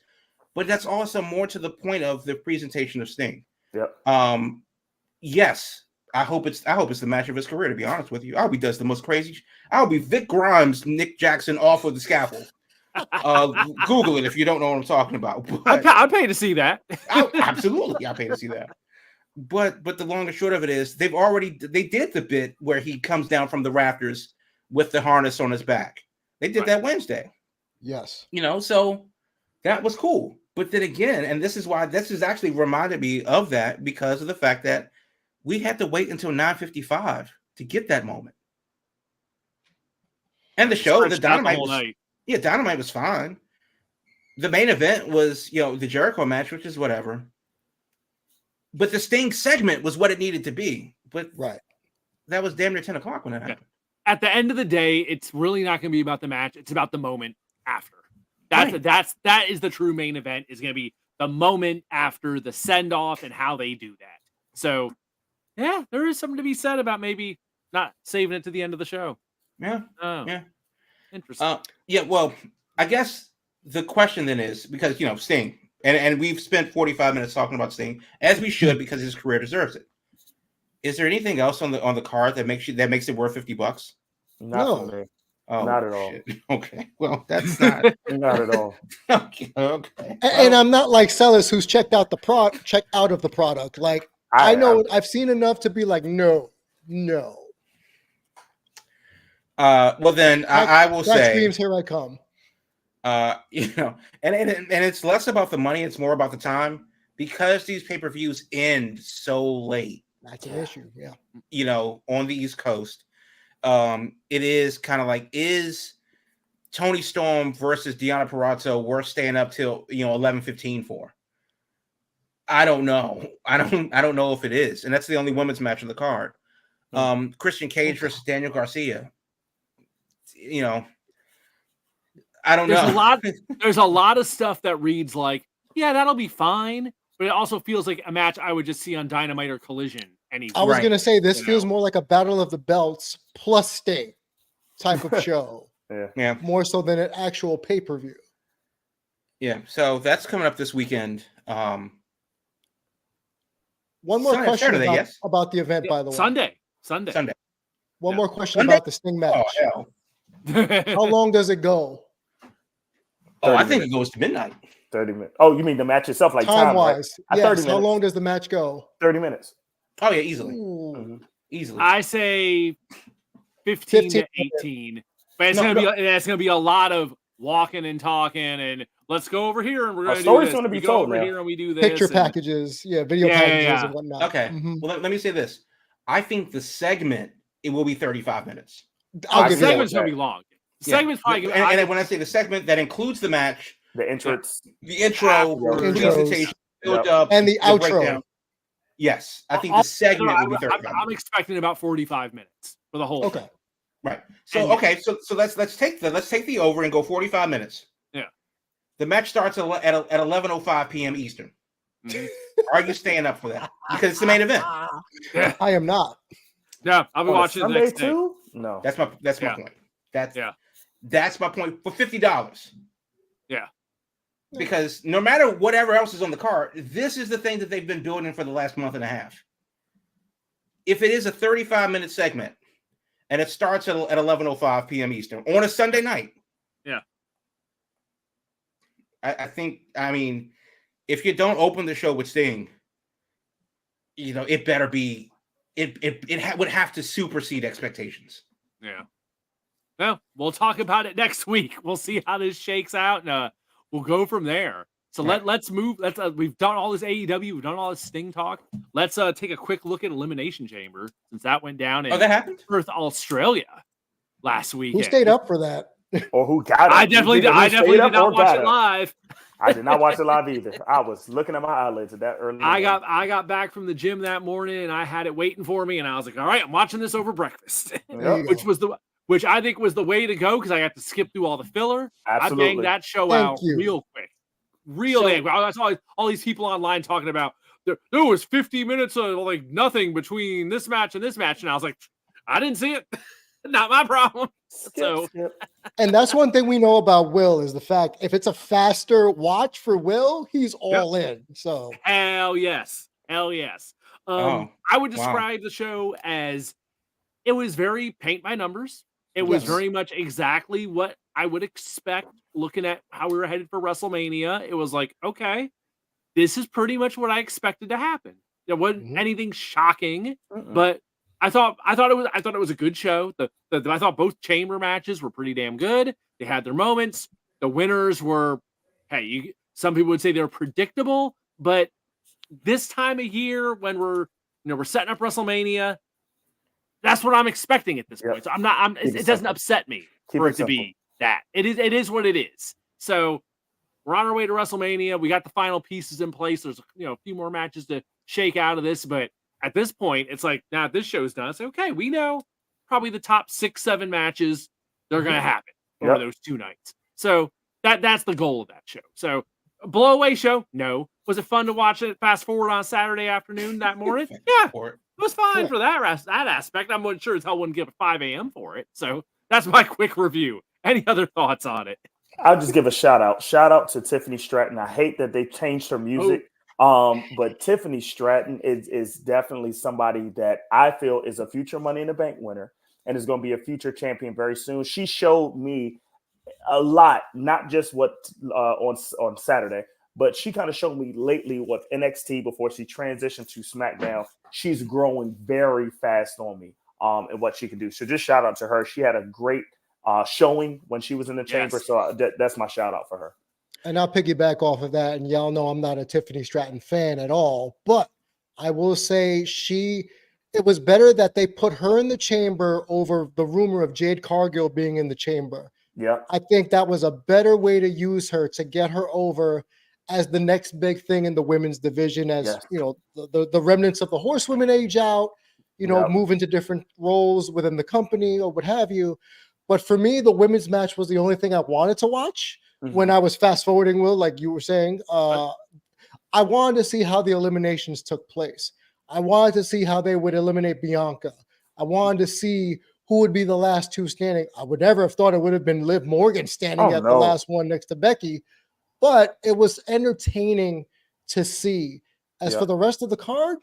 But that's also more to the point of the presentation of Sting. Yep. Yes, I hope it's the match of his career, to be honest with you. I hope he does the most crazy. I hope he Vic Grimes, Nick Jackson off of the scaffold. Google it if you don't know what I'm talking about. I'd pay to see that. Absolutely, I'll pay to see that. But the long and short of it is they did the bit where he comes down from the rafters with the harness on his back. They did that Wednesday. Yes. So that was cool. But then again, and this is actually reminded me of that because of the fact that we had to wait until 9:55 to get that moment. And the show, the Dynamite Dynamite was fine. The main event was, the Jericho match, which is whatever. But the Sting segment was what it needed to be. But that was damn near 10 o'clock when that happened. At the end of the day, it's really not going to be about the match. It's about the moment after. That is the true main event, is going to be the moment after the send-off and how they do that. So, yeah, there is something to be said about maybe not saving it to the end of the show. Yeah. Interesting. Well, I guess the question then is, because, Sting, and we've spent 45 minutes talking about Sting, as we should, because his career deserves it. Is there anything else on the card that makes it worth $50? Not for me. Oh, not at all. Okay. Well, that's not not at all. Okay. And I'm not like Celis, who's checked out of the product. Like I know I've seen enough to be like, no. Well then I will say screams, here I come. And it's less about the money, it's more about the time, because these pay-per-views end so late. That's an issue, yeah. On the East Coast. It is kind of like, is Toni Storm versus Deonna Purrazzo worth staying up till 11:15 for? I don't know. I don't know if it is, and that's the only women's match on the card. Christian Cage versus Daniel Garcia. I don't know. There's a lot of stuff that reads like, yeah, that'll be fine, but it also feels like a match I would just see on Dynamite or Collision. I was going to say, this feels more like a Battle of the Belts plus Sting type of show. Yeah. More so than an actual pay-per-view. Yeah. So that's coming up this weekend. One more question Saturday, about the event, by the way. Sunday. One more question about the Sting match. Oh, hell. How long does it go? Oh, I think it goes to midnight. 30 minutes. Oh, you mean the match itself, like time-wise? Right? Yes. 30 minutes. How long does the match go? 30 minutes. Oh, yeah, easily. Easily. I say 15 to 18. But it's gonna be a lot of walking and talking and let's go over here and we're gonna do this. Going to be we told go over now. here and we do this. Picture packages, video packages and whatnot. Okay. Well, let me say this. I think the segment it will be 35 minutes. The segment's gonna be long. The segment's probably and when I say the segment, that includes the match, the entrance, the intro, presentation, build up, and the outro. Breakdown. Yes, I think the segment will be 35. I'm expecting about 45 minutes for the whole thing. Right. So so let's take the over and go 45 minutes. Yeah. The match starts at 11:05 p.m. Eastern. Mm-hmm. Are you staying up for that? Because it's the main event. Yeah. I am not. Yeah, I'll be watching Sunday the next too. day. No, that's my point. That's my point for $50. Yeah. Because no matter whatever else is on the card, this is the thing that they've been building for the last month and a half. If it is a 35-minute segment and it starts at 11:05 p.m. Eastern on a Sunday night, I think, if you don't open the show with Sting, it better be, it would have to supersede expectations. Yeah. Well, we'll talk about it next week. We'll see how this shakes out, and we'll go from there. So let's move. We've done all this AEW. We've done all this Sting talk. Let's take a quick look at Elimination Chamber since that went down in that happened? Perth, Australia last week. Who stayed up for that? Or who got it? I definitely did not watch it live. I did not watch it live either. I was looking at my eyelids at that early. I got back from the gym that morning and I had it waiting for me, and I was like, all right, I'm watching this over breakfast. Which I think was the way to go because I got to skip through all the filler. Absolutely. I banged that show out real quick. I saw all these people online talking about there was 50 minutes of like nothing between this match and this match, and I was like, I didn't see it. Not my problem. Skip. And that's one thing we know about Will is the fact if it's a faster watch for Will, he's all in. So hell yes. I would describe the show as it was very paint by numbers. It was very much exactly what I would expect looking at how we were headed for WrestleMania. It was like, okay, this is pretty much what I expected to happen. There wasn't anything shocking, but I thought it was a good show. I thought both chamber matches were pretty damn good. They had their moments. The winners were, some people would say they're predictable, but this time of year when we're setting up WrestleMania, that's what I'm expecting at this point. So it doesn't upset me for it to be that. It is what it is. So we're on our way to WrestleMania. We got the final pieces in place. There's a few more matches to shake out of this, but at this point, it's like, now this show's done. It's okay. We know probably the top 6-7 matches that are going to happen over those 2 nights. So that's the goal of that show. So a blow-away show? No. Was it fun to watch it fast forward on Saturday afternoon that morning? Yeah. It was fine for that aspect. I'm sure as hell wouldn't give a 5 a.m. for it. So that's my quick review. Any other thoughts on it? I'll just give a shout out. Shout out to Tiffany Stratton. I hate that they changed her music. But Tiffany Stratton is definitely somebody that I feel is a future Money in the Bank winner and is going to be a future champion very soon. She showed me a lot, not just what on Saturday, but she kind of showed me lately with NXT before she transitioned to SmackDown. She's growing very fast on me and what she can do. So just shout out to her. She had a great showing when she was in the chamber. So that's my shout out for her. And I'll piggyback off of that. And y'all know I'm not a Tiffany Stratton fan at all, but I will say it was better that they put her in the chamber over the rumor of Jade Cargill being in the chamber. Yeah. I think that was a better way to use her to get her over as the next big thing in the women's division, as the remnants of the horsewomen age out, move into different roles within the company or what have you. But for me, the women's match was the only thing I wanted to watch. When I was fast forwarding, Will, like you were saying, I wanted to see how the eliminations took place. I wanted to see how they would eliminate Bianca. I wanted to see who would be the last 2 standing. I would never have thought it would have been Liv Morgan standing the last one next to Becky, but it was entertaining to see. As for the rest of the card,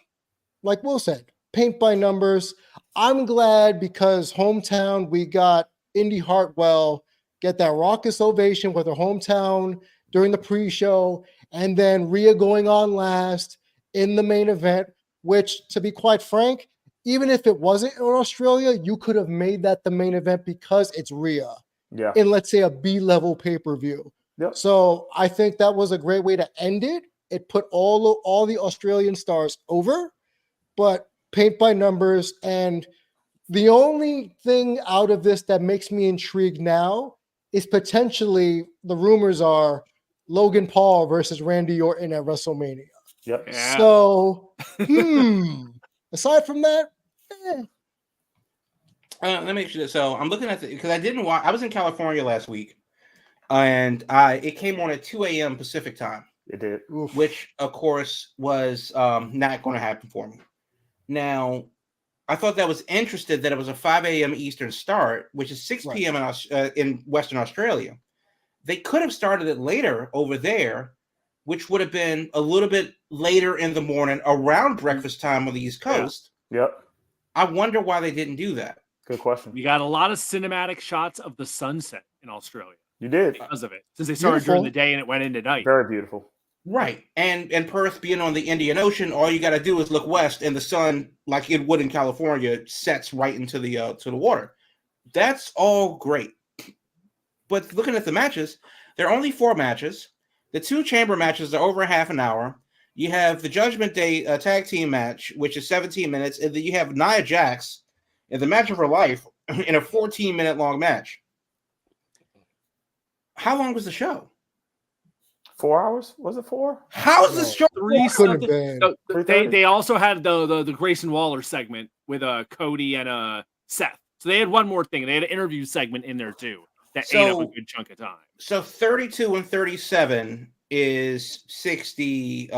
like Will said, paint by numbers. I'm glad because hometown, we got Indy Hartwell get that raucous ovation with her hometown during the pre-show, and then Rhea going on last in the main event, which, to be quite frank, even if it wasn't in Australia, you could have made that the main event because it's Rhea in, let's say, a B-level pay-per-view. Yep. So I think that was a great way to end it. It put all the Australian stars over, but paint by numbers. And the only thing out of this that makes me intrigued now is potentially, the rumors are, Logan Paul versus Randy Orton at WrestleMania. Yep. Yeah. So, aside from that, let me make sure. So I'm looking at because I didn't watch. I was in California last week, and it came on at 2 a.m. Pacific time. It did. Which, of course, was not going to happen for me. Now, I thought that was interesting that it was a 5 a.m. Eastern start, which is 6 p.m. In Western Australia. They could have started it later over there, which would have been a little bit later in the morning around breakfast time on the East Coast. Yep. I wonder why they didn't do that. Good question. We got a lot of cinematic shots of the sunset in Australia. You did. Because of it. Since they started during the day and it went into night. Very beautiful. Right. And Perth being on the Indian Ocean, all you got to do is look west and the sun, like it would in California, sets right into the to the water. That's all great. But looking at the matches, there are only 4 matches. The 2 chamber matches are over half an hour. You have the Judgment Day tag team match, which is 17 minutes. And then you have Nia Jax in the match of her life in a 14-minute long match. How long was the show? 4 hours? Was it 4? How is this show? 3 couldn't have been. So they also had the Grayson Waller segment with Cody and Seth. So they had one more thing. They had an interview segment in there too that ate up a good chunk of time. So 32 and 37 is 60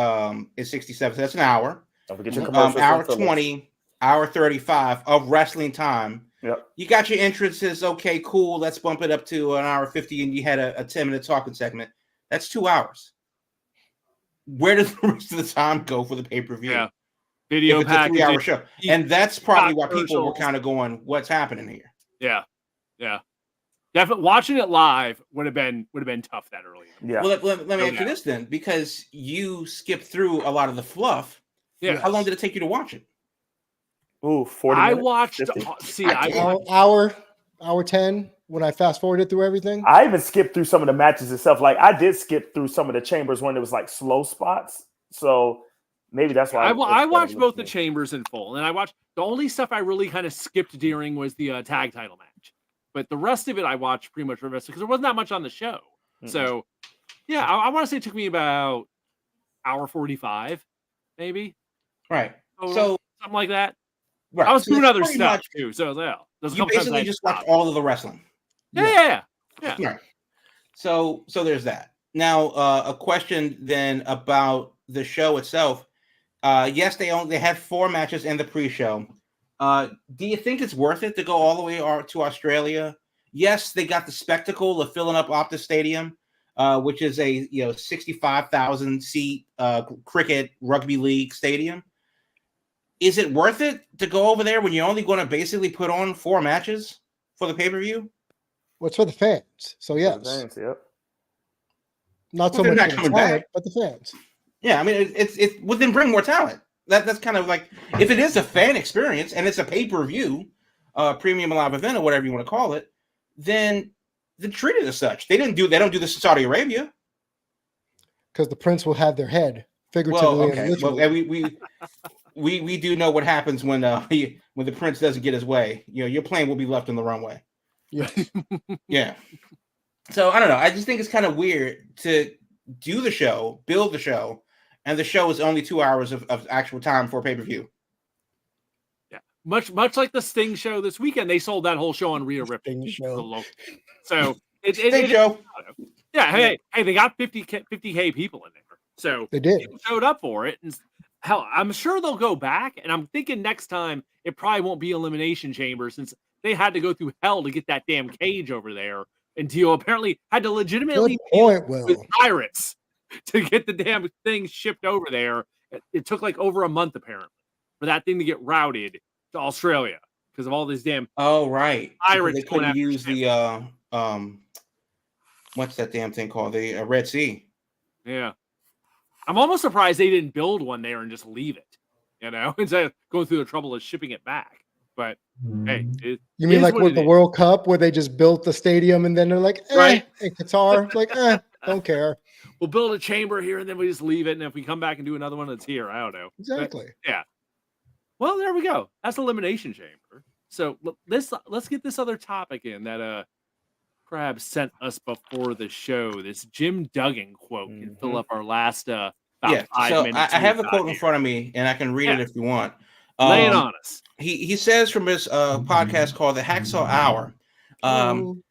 is 67. So that's an hour. Don't forget your commercials. Hour 20, hour 35 of wrestling time. Yep. You got your entrances. Okay, cool. Let's bump it up to an hour 50, and you had a 10-minute talking segment. That's 2 hours. Where does the rest of the time go for the pay-per-view? Yeah. Video package. 3-hour show. And that's probably why people were kind of going, what's happening here? Yeah. Yeah. Definitely watching it live would have been tough that early. Yeah. Well, let me ask you this then, because you skipped through a lot of the fluff. Yeah. How long did it take you to watch it? Ooh, 40 minutes. I watched. 50. Hour 10 when I fast forwarded through everything. I even skipped through some of the matches itself. Like I did skip through some of the chambers when it was like slow spots. So maybe that's why I watched both the chambers in full, and I watched the only stuff I really kind of skipped during was the tag title match. But the rest of it I watched pretty much because there wasn't that much on the show. Mm-hmm. So yeah, I want to say it took me about hour 45, maybe. Right. So something like that. Right. I was doing other stuff too. So yeah. You basically just watched all of the wrestling. Yeah. Right. So there's that. Now, a question then about the show itself. Yes, they had 4 matches in the pre-show. Do you think it's worth it to go all the way to Australia? Yes, they got the spectacle of filling up Optus Stadium, which is a 65,000 seat cricket rugby league stadium. Is it worth it to go over there when you're only going to basically put on 4 matches for the pay-per-view? Well, it's for the fans. So yes. Fans, yep. Not so much for the talent, but the fans. Yeah, I mean, it would then bring more talent. That's kind of like, if it is a fan experience and it's a pay-per-view, premium live event or whatever you want to call it, then treat it as such. They don't do this in Saudi Arabia. Because the prince will have their head, figuratively and literally. Well, we do know what happens when the prince doesn't get his way. Your plane will be left on the runway. Yeah. Yeah. So I don't know. I just think it's kind of weird to do the show, build the show, and the show is only 2 hours of actual time for pay-per-view. Yeah. Much like the Sting show this weekend, they sold that whole show on Rhea Ripley. So Sting show. Yeah, hey, they got 50K people in there. So they did. People showed up for it. And hell, I'm sure they'll go back. And I'm thinking next time it probably won't be Elimination Chamber since they had to go through hell to get that damn cage over there. And Dio apparently had to legitimately deal with pirates to get the damn thing shipped over there. It took like over a month apparently for that thing to get routed to Australia because of all these damn right. pirates. They couldn't use the what's that damn thing called? The Red Sea. Yeah. I'm almost surprised they didn't build one there and just leave it, instead of going through the trouble of shipping it back. But hey, you mean like with the World Cup where they just built the stadium and then they're like, right? In Qatar, like, don't care. We'll build a chamber here and then we just leave it. And if we come back and do another one, it's here. I don't know. Exactly. But, yeah. Well, there we go. That's Elimination Chamber. So let's get this other topic in that Crab sent us before the show. This Jim Duggan quote can fill up our last about 5 minutes. I have the quote in front of me and I can read it if you want. Lay it on us. He says from his podcast called The Hacksaw Hour, on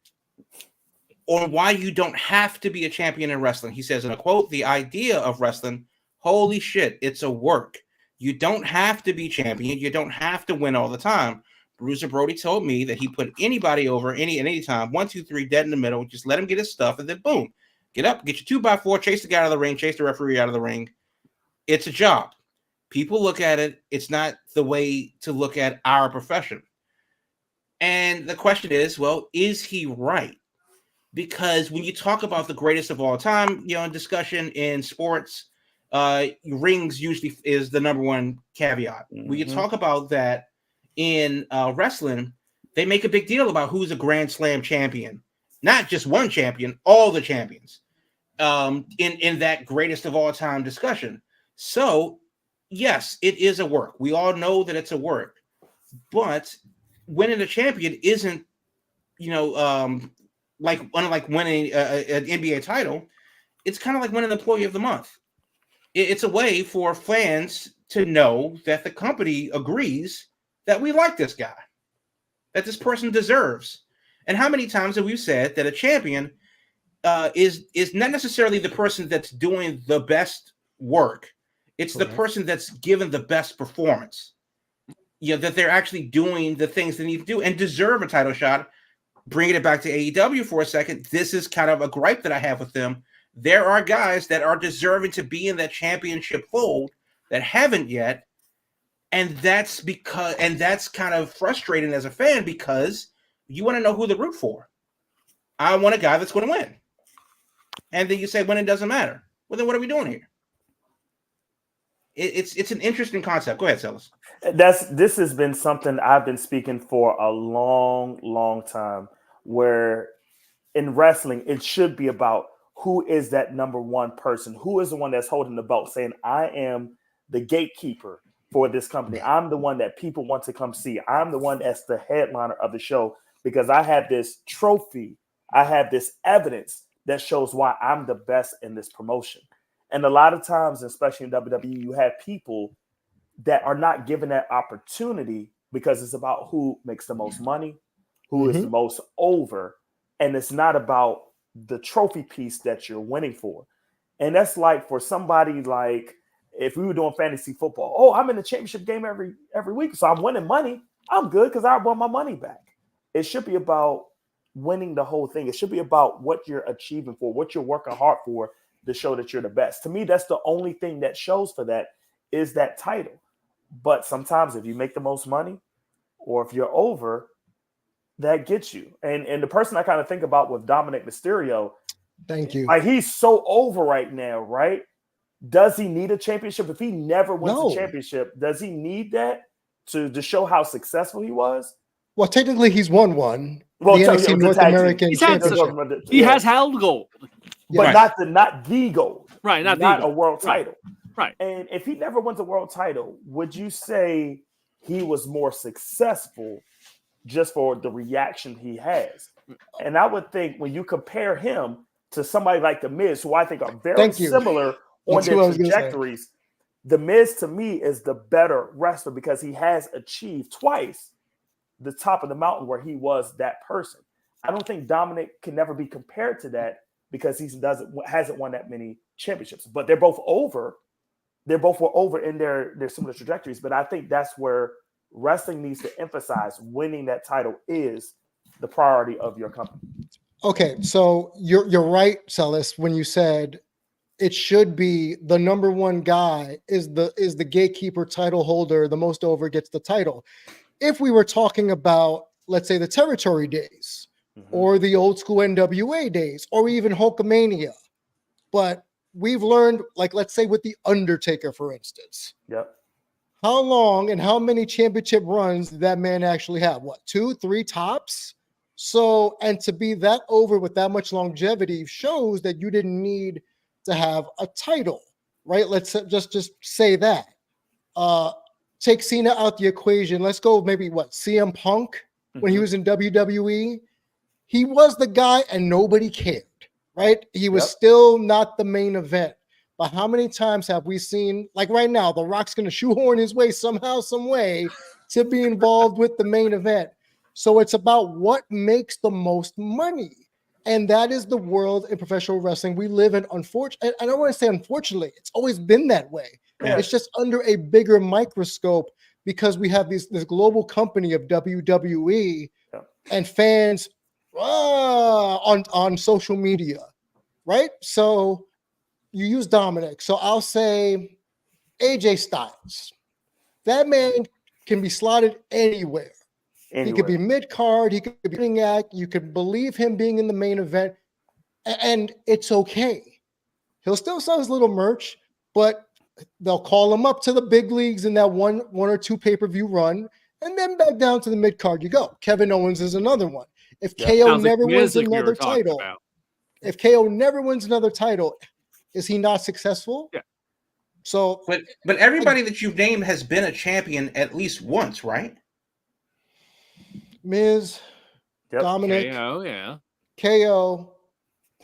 why you don't have to be a champion in wrestling. He says in a quote, "The idea of wrestling, holy shit, it's a work. You don't have to be champion. You don't have to win all the time. Bruiser Brody told me that he put anybody over any time, 1, 2, 3, dead in the middle. Just let him get his stuff, and then boom, get up, get your 2x4, chase the guy out of the ring, chase the referee out of the ring. It's a job. People look at it. It's not the way to look at our profession." And the question is, well, is he right? Because when you talk about the greatest of all time, in discussion in sports, rings usually is the number one caveat. When you talk about that in wrestling, they make a big deal about who's a Grand Slam champion, not just one champion, all the champions in that greatest of all time discussion. So, yes, it is a work. We all know that it's a work, but winning a champion isn't, like winning an NBA title. It's kind of like winning Employee of the Month. It's a way for fans to know that the company agrees that we like this guy, that this person deserves. And how many times have we said that a champion is not necessarily the person that's doing the best work? It's the person that's given the best performance. That they're actually doing the things they need to do and deserve a title shot. Bringing it back to AEW for a second, this is kind of a gripe that I have with them. There are guys that are deserving to be in that championship fold that haven't yet. And that's kind of frustrating as a fan because you want to know who to root for. I want a guy that's going to win. And then you say winning doesn't matter. Well, then what are we doing here? It's an interesting concept. Go ahead, Sellers. This has been something I've been speaking for a long, long time, where in wrestling, it should be about who is that number one person, who is the one that's holding the belt, saying, I am the gatekeeper for this company. I'm the one that people want to come see. I'm the one that's the headliner of the show because I have this trophy. I have this evidence that shows why I'm the best in this promotion. And a lot of times, especially in WWE, you have people that are not given that opportunity because it's about who makes the most money, who is the most over, and it's not about the trophy piece that you're winning for. And that's like for somebody like if we were doing fantasy football, oh, I'm in the championship game every week, so I'm winning money. I'm good because I won my money back. It should be about winning the whole thing. It should be about what you're achieving for, what you're working hard for to show that you're the best. To me, that's the only thing that shows for that is that title. But sometimes if you make the most money or if you're over, that gets you. And the person I kind of think about with Dominic Mysterio, thank you. Like he's so over right now, right? Does he need a championship? If he never wins a championship, does he need that to show how successful he was? Well, technically he's won one. Well, the NXT North American Championship. He has held gold. But not the gold. Right, not a world title. Right. And if he never wins a world title, would you say he was more successful just for the reaction he has? And I would think when you compare him to somebody like The Miz, who I think are very similar on their trajectories, The Miz to me is the better wrestler because he has achieved twice the top of the mountain where he was that person. I don't think Dominic can never be compared to that because he hasn't won that many championships. But they're both over. They both were over in their similar trajectories. But I think that's where wrestling needs to emphasize winning that title is the priority of your company. Okay, so you're right, Celis, when you said it should be the number one guy is the gatekeeper title holder, the most over gets the title. If we were talking about, let's say, the territory days or the old school NWA days or even Hulkamania, but we've learned, like, let's say with the Undertaker, for instance. Yep. How long and how many championship runs did that man actually have? What, 2, 3 tops? So, and to be that over with that much longevity shows that you didn't need to have a title, right? Let's just say that. Take Cena out the equation. Let's go maybe CM Punk when he was in WWE. He was the guy and nobody cared, right? He was still not the main event. But how many times have we seen, like right now, The Rock's going to shoehorn his way somehow, some way to be involved with the main event. So it's about what makes the most money. And that is the world in professional wrestling we live in. Unfortunately, I don't want to say unfortunately, it's always been that way. Yeah. It's just under a bigger microscope because we have this global company of WWE and fans on social media, right? So you use Dominic. So I'll say AJ Styles. That man can be slotted anywhere. He could be mid-card. He could be ring act. You could believe him being in the main event. And it's okay. He'll still sell his little merch, but they'll call him up to the big leagues in that one or two pay-per-view run, and then back down to the mid-card you go. Kevin Owens is another one. If KO never wins another title, if KO never wins another title, is he not successful? Yeah. So, but everybody that you've named has been a champion at least once, right? Miz, Dominic, KO,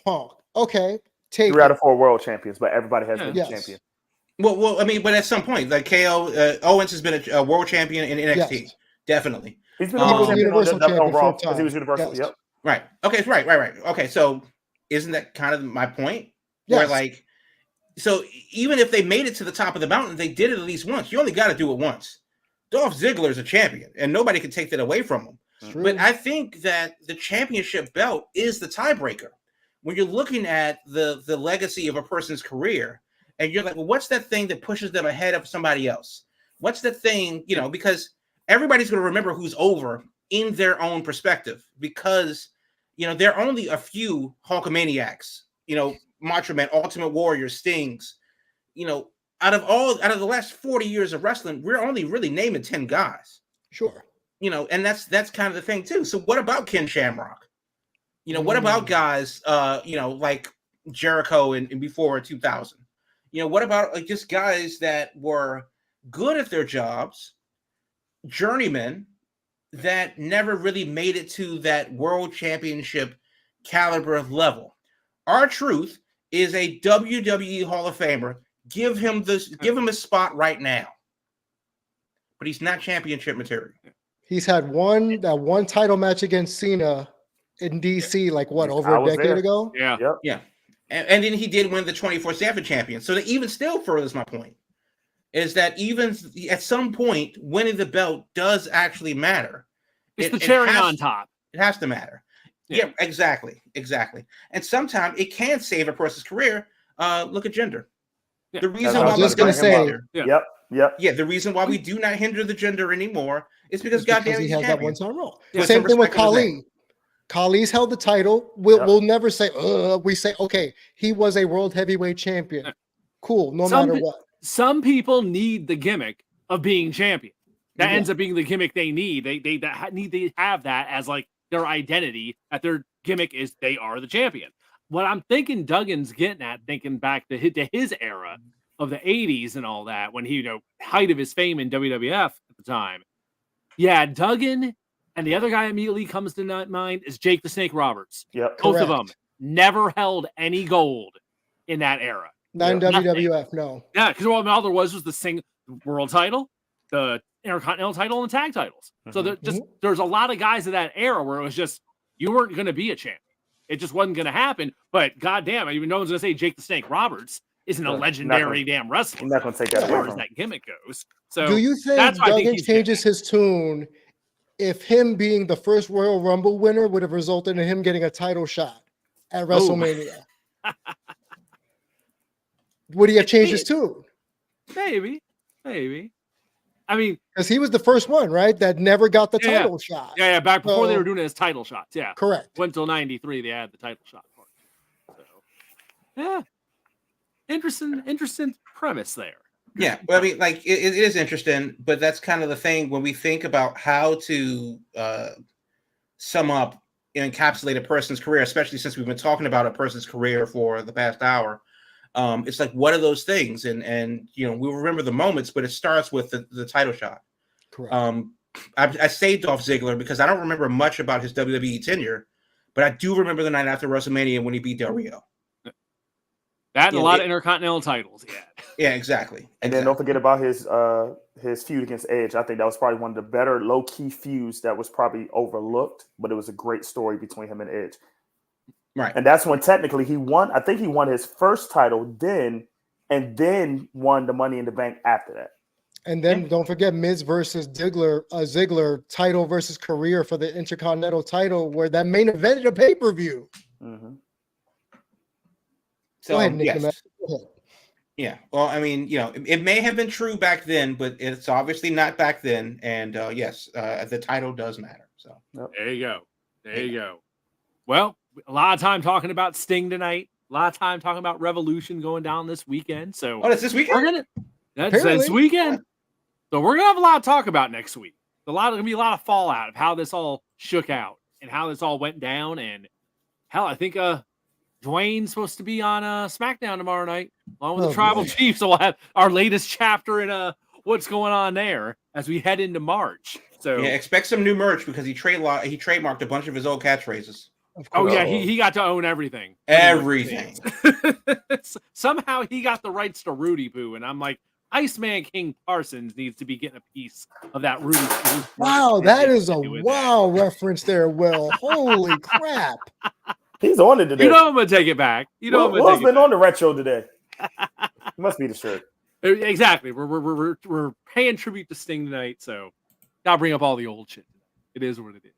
Punk. Okay, 3 out of 4 world champions, but everybody has been a champion. Well, I mean, but at some point, like KO, Owens has been a world champion in NXT, definitely. He's been a universal champion for a time. He was universal. Yep. Right. Okay. Right. Okay. So, isn't that kind of my point? Where like, so even if they made it to the top of the mountain, they did it at least once. You only got to do it once. Dolph Ziggler is a champion, and nobody can take that away from him. True. But I think that the championship belt is the tiebreaker. When you're looking at the legacy of a person's career, and you're like, well, what's that thing that pushes them ahead of somebody else? What's the thing, because everybody's going to remember who's over in their own perspective, because, there are only a few Hulkamaniacs, Macho Man, Ultimate Warrior, Stings, out of the last 40 years of wrestling, we're only really naming 10 guys. Sure. And that's kind of the thing too. So what about Ken Shamrock? What about guys, like Jericho and before 2000? What about like just guys that were good at their jobs, journeymen that never really made it to that world championship caliber level? R-Truth is a WWE Hall of Famer. Give him a spot right now. But he's not championship material. He's had that one title match against Cena in DC, like over a decade ago? Yeah. Yep. Yeah. And then he did win the 24/7 champion. So that even still furthers my point, is that even at some point, winning the belt does actually matter. It's the cherry on top. It has to matter. Yeah, exactly. And sometimes it can save a person's career. Look at gender. Yeah. The reason I was just going to say. Yep. Yeah, the reason why we do not hinder the gender anymore is because goddamn he has that one-time role. Yeah. Same thing with Khali. Khali's held the title. We'll never say, we say, okay, he was a world heavyweight champion. Cool, no matter what. Some people need the gimmick of being champion. That ends up being the gimmick they need. They have that as like their identity, that their gimmick is they are the champion. What I'm thinking Duggan's getting at, thinking back to his era of the 80s and all that, when he, height of his fame in WWF at the time. Yeah, Duggan and the other guy immediately comes to mind is Jake the Snake Roberts. Yep. Both of them never held any gold in that era. Not in WWF, no. Yeah, because all there was the world title, the Intercontinental title, and the tag titles. So there's a lot of guys in that era where it was just, you weren't going to be a champion. It just wasn't going to happen. But goddamn, even no one's going to say Jake the Snake Roberts isn't a legendary damn wrestler. I'm not going to take that as far as that gimmick goes. So do you think Duggan changes his tune if him being the first Royal Rumble winner would have resulted in him getting a title shot at WrestleMania? would he have changed his tune? Maybe. I mean, because he was the first one, right, that never got the title shot. Yeah, back before they were doing it as title shots. Yeah, correct. Went till '93, they had the title shot part. So, yeah, interesting premise there. Yeah, well, I mean, like it is interesting, but that's kind of the thing when we think about how to sum up and encapsulate a person's career, especially since we've been talking about a person's career for the past hour. It's like, what are those things? And we'll remember the moments, but it starts with the title shot. Correct. I saved off Ziggler because I don't remember much about his WWE tenure, but I do remember the night after WrestleMania when he beat Del Rio. That and a lot of intercontinental titles. Yeah, exactly. And then don't forget about his feud against Edge. I think that was probably one of the better low-key feuds that was probably overlooked, but it was a great story between him and Edge. Right. And that's when technically he won. I think he won his first title then won the Money in the Bank after that. And then don't forget Miz versus Ziggler title versus career for the Intercontinental title, where that main evented a pay-per-view. Mm-hmm. So, go ahead, Nick. Yes. Yeah. Well, I mean, it may have been true back then, but it's obviously not back then. And yes, the title does matter. So there you go. There you go. Well, a lot of time talking about Sting tonight. A lot of time talking about Revolution going down this weekend. So that's this weekend. That's this weekend. Yeah. So we're gonna have a lot to talk about next week. Gonna be a lot of fallout of how this all shook out and how this all went down. And hell, I think Dwayne's supposed to be on SmackDown tomorrow night, along with the Tribal Chief. So we'll have our latest chapter in what's going on there as we head into March. So yeah, expect some new merch because he trademarked a bunch of his old catchphrases. Oh yeah, he got to own everything. Everything. Somehow he got the rights to Rudy Poo, and I'm like, Iceman King Parsons needs to be getting a piece of that Rudy Poo. Wow, that is a reference there, Will. Holy crap. He's on it today. You know I'm gonna take it back. Will's been on the retro today. It must be the shirt. Exactly. We're paying tribute to Sting tonight, so gotta bring up all the old shit. It is what it is.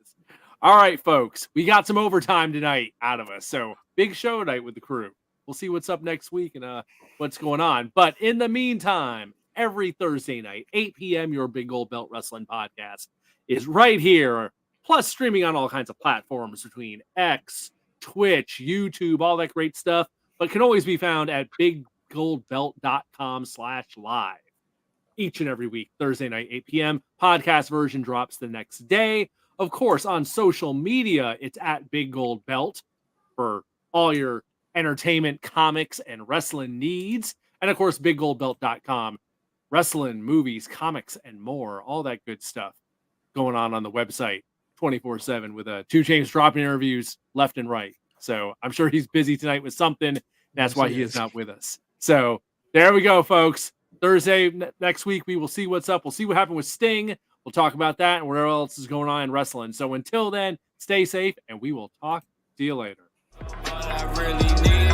All right, folks, we got some overtime tonight out of us. So big show tonight with the crew. We'll see what's up next week and what's going on. But in the meantime, every Thursday night, 8 p.m., your Big Gold Belt Wrestling podcast is right here, plus streaming on all kinds of platforms between X, Twitch, YouTube, all that great stuff, but can always be found at biggoldbelt.com/live. Each and every week, Thursday night, 8 p.m. Podcast version drops the next day. Of course, on social media, it's at Big Gold Belt for all your entertainment, comics, and wrestling needs. And of course, biggoldbelt.com, wrestling, movies, comics, and more. All that good stuff going on the website 24/7 with 2 Chainz dropping interviews left and right. So I'm sure he's busy tonight with something. That's why he is not with us. So there we go, folks. Thursday next week, we will see what's up. We'll see what happened with Sting. We'll talk about that and whatever else is going on in wrestling. So until then, stay safe, and we will talk to you later. All I really need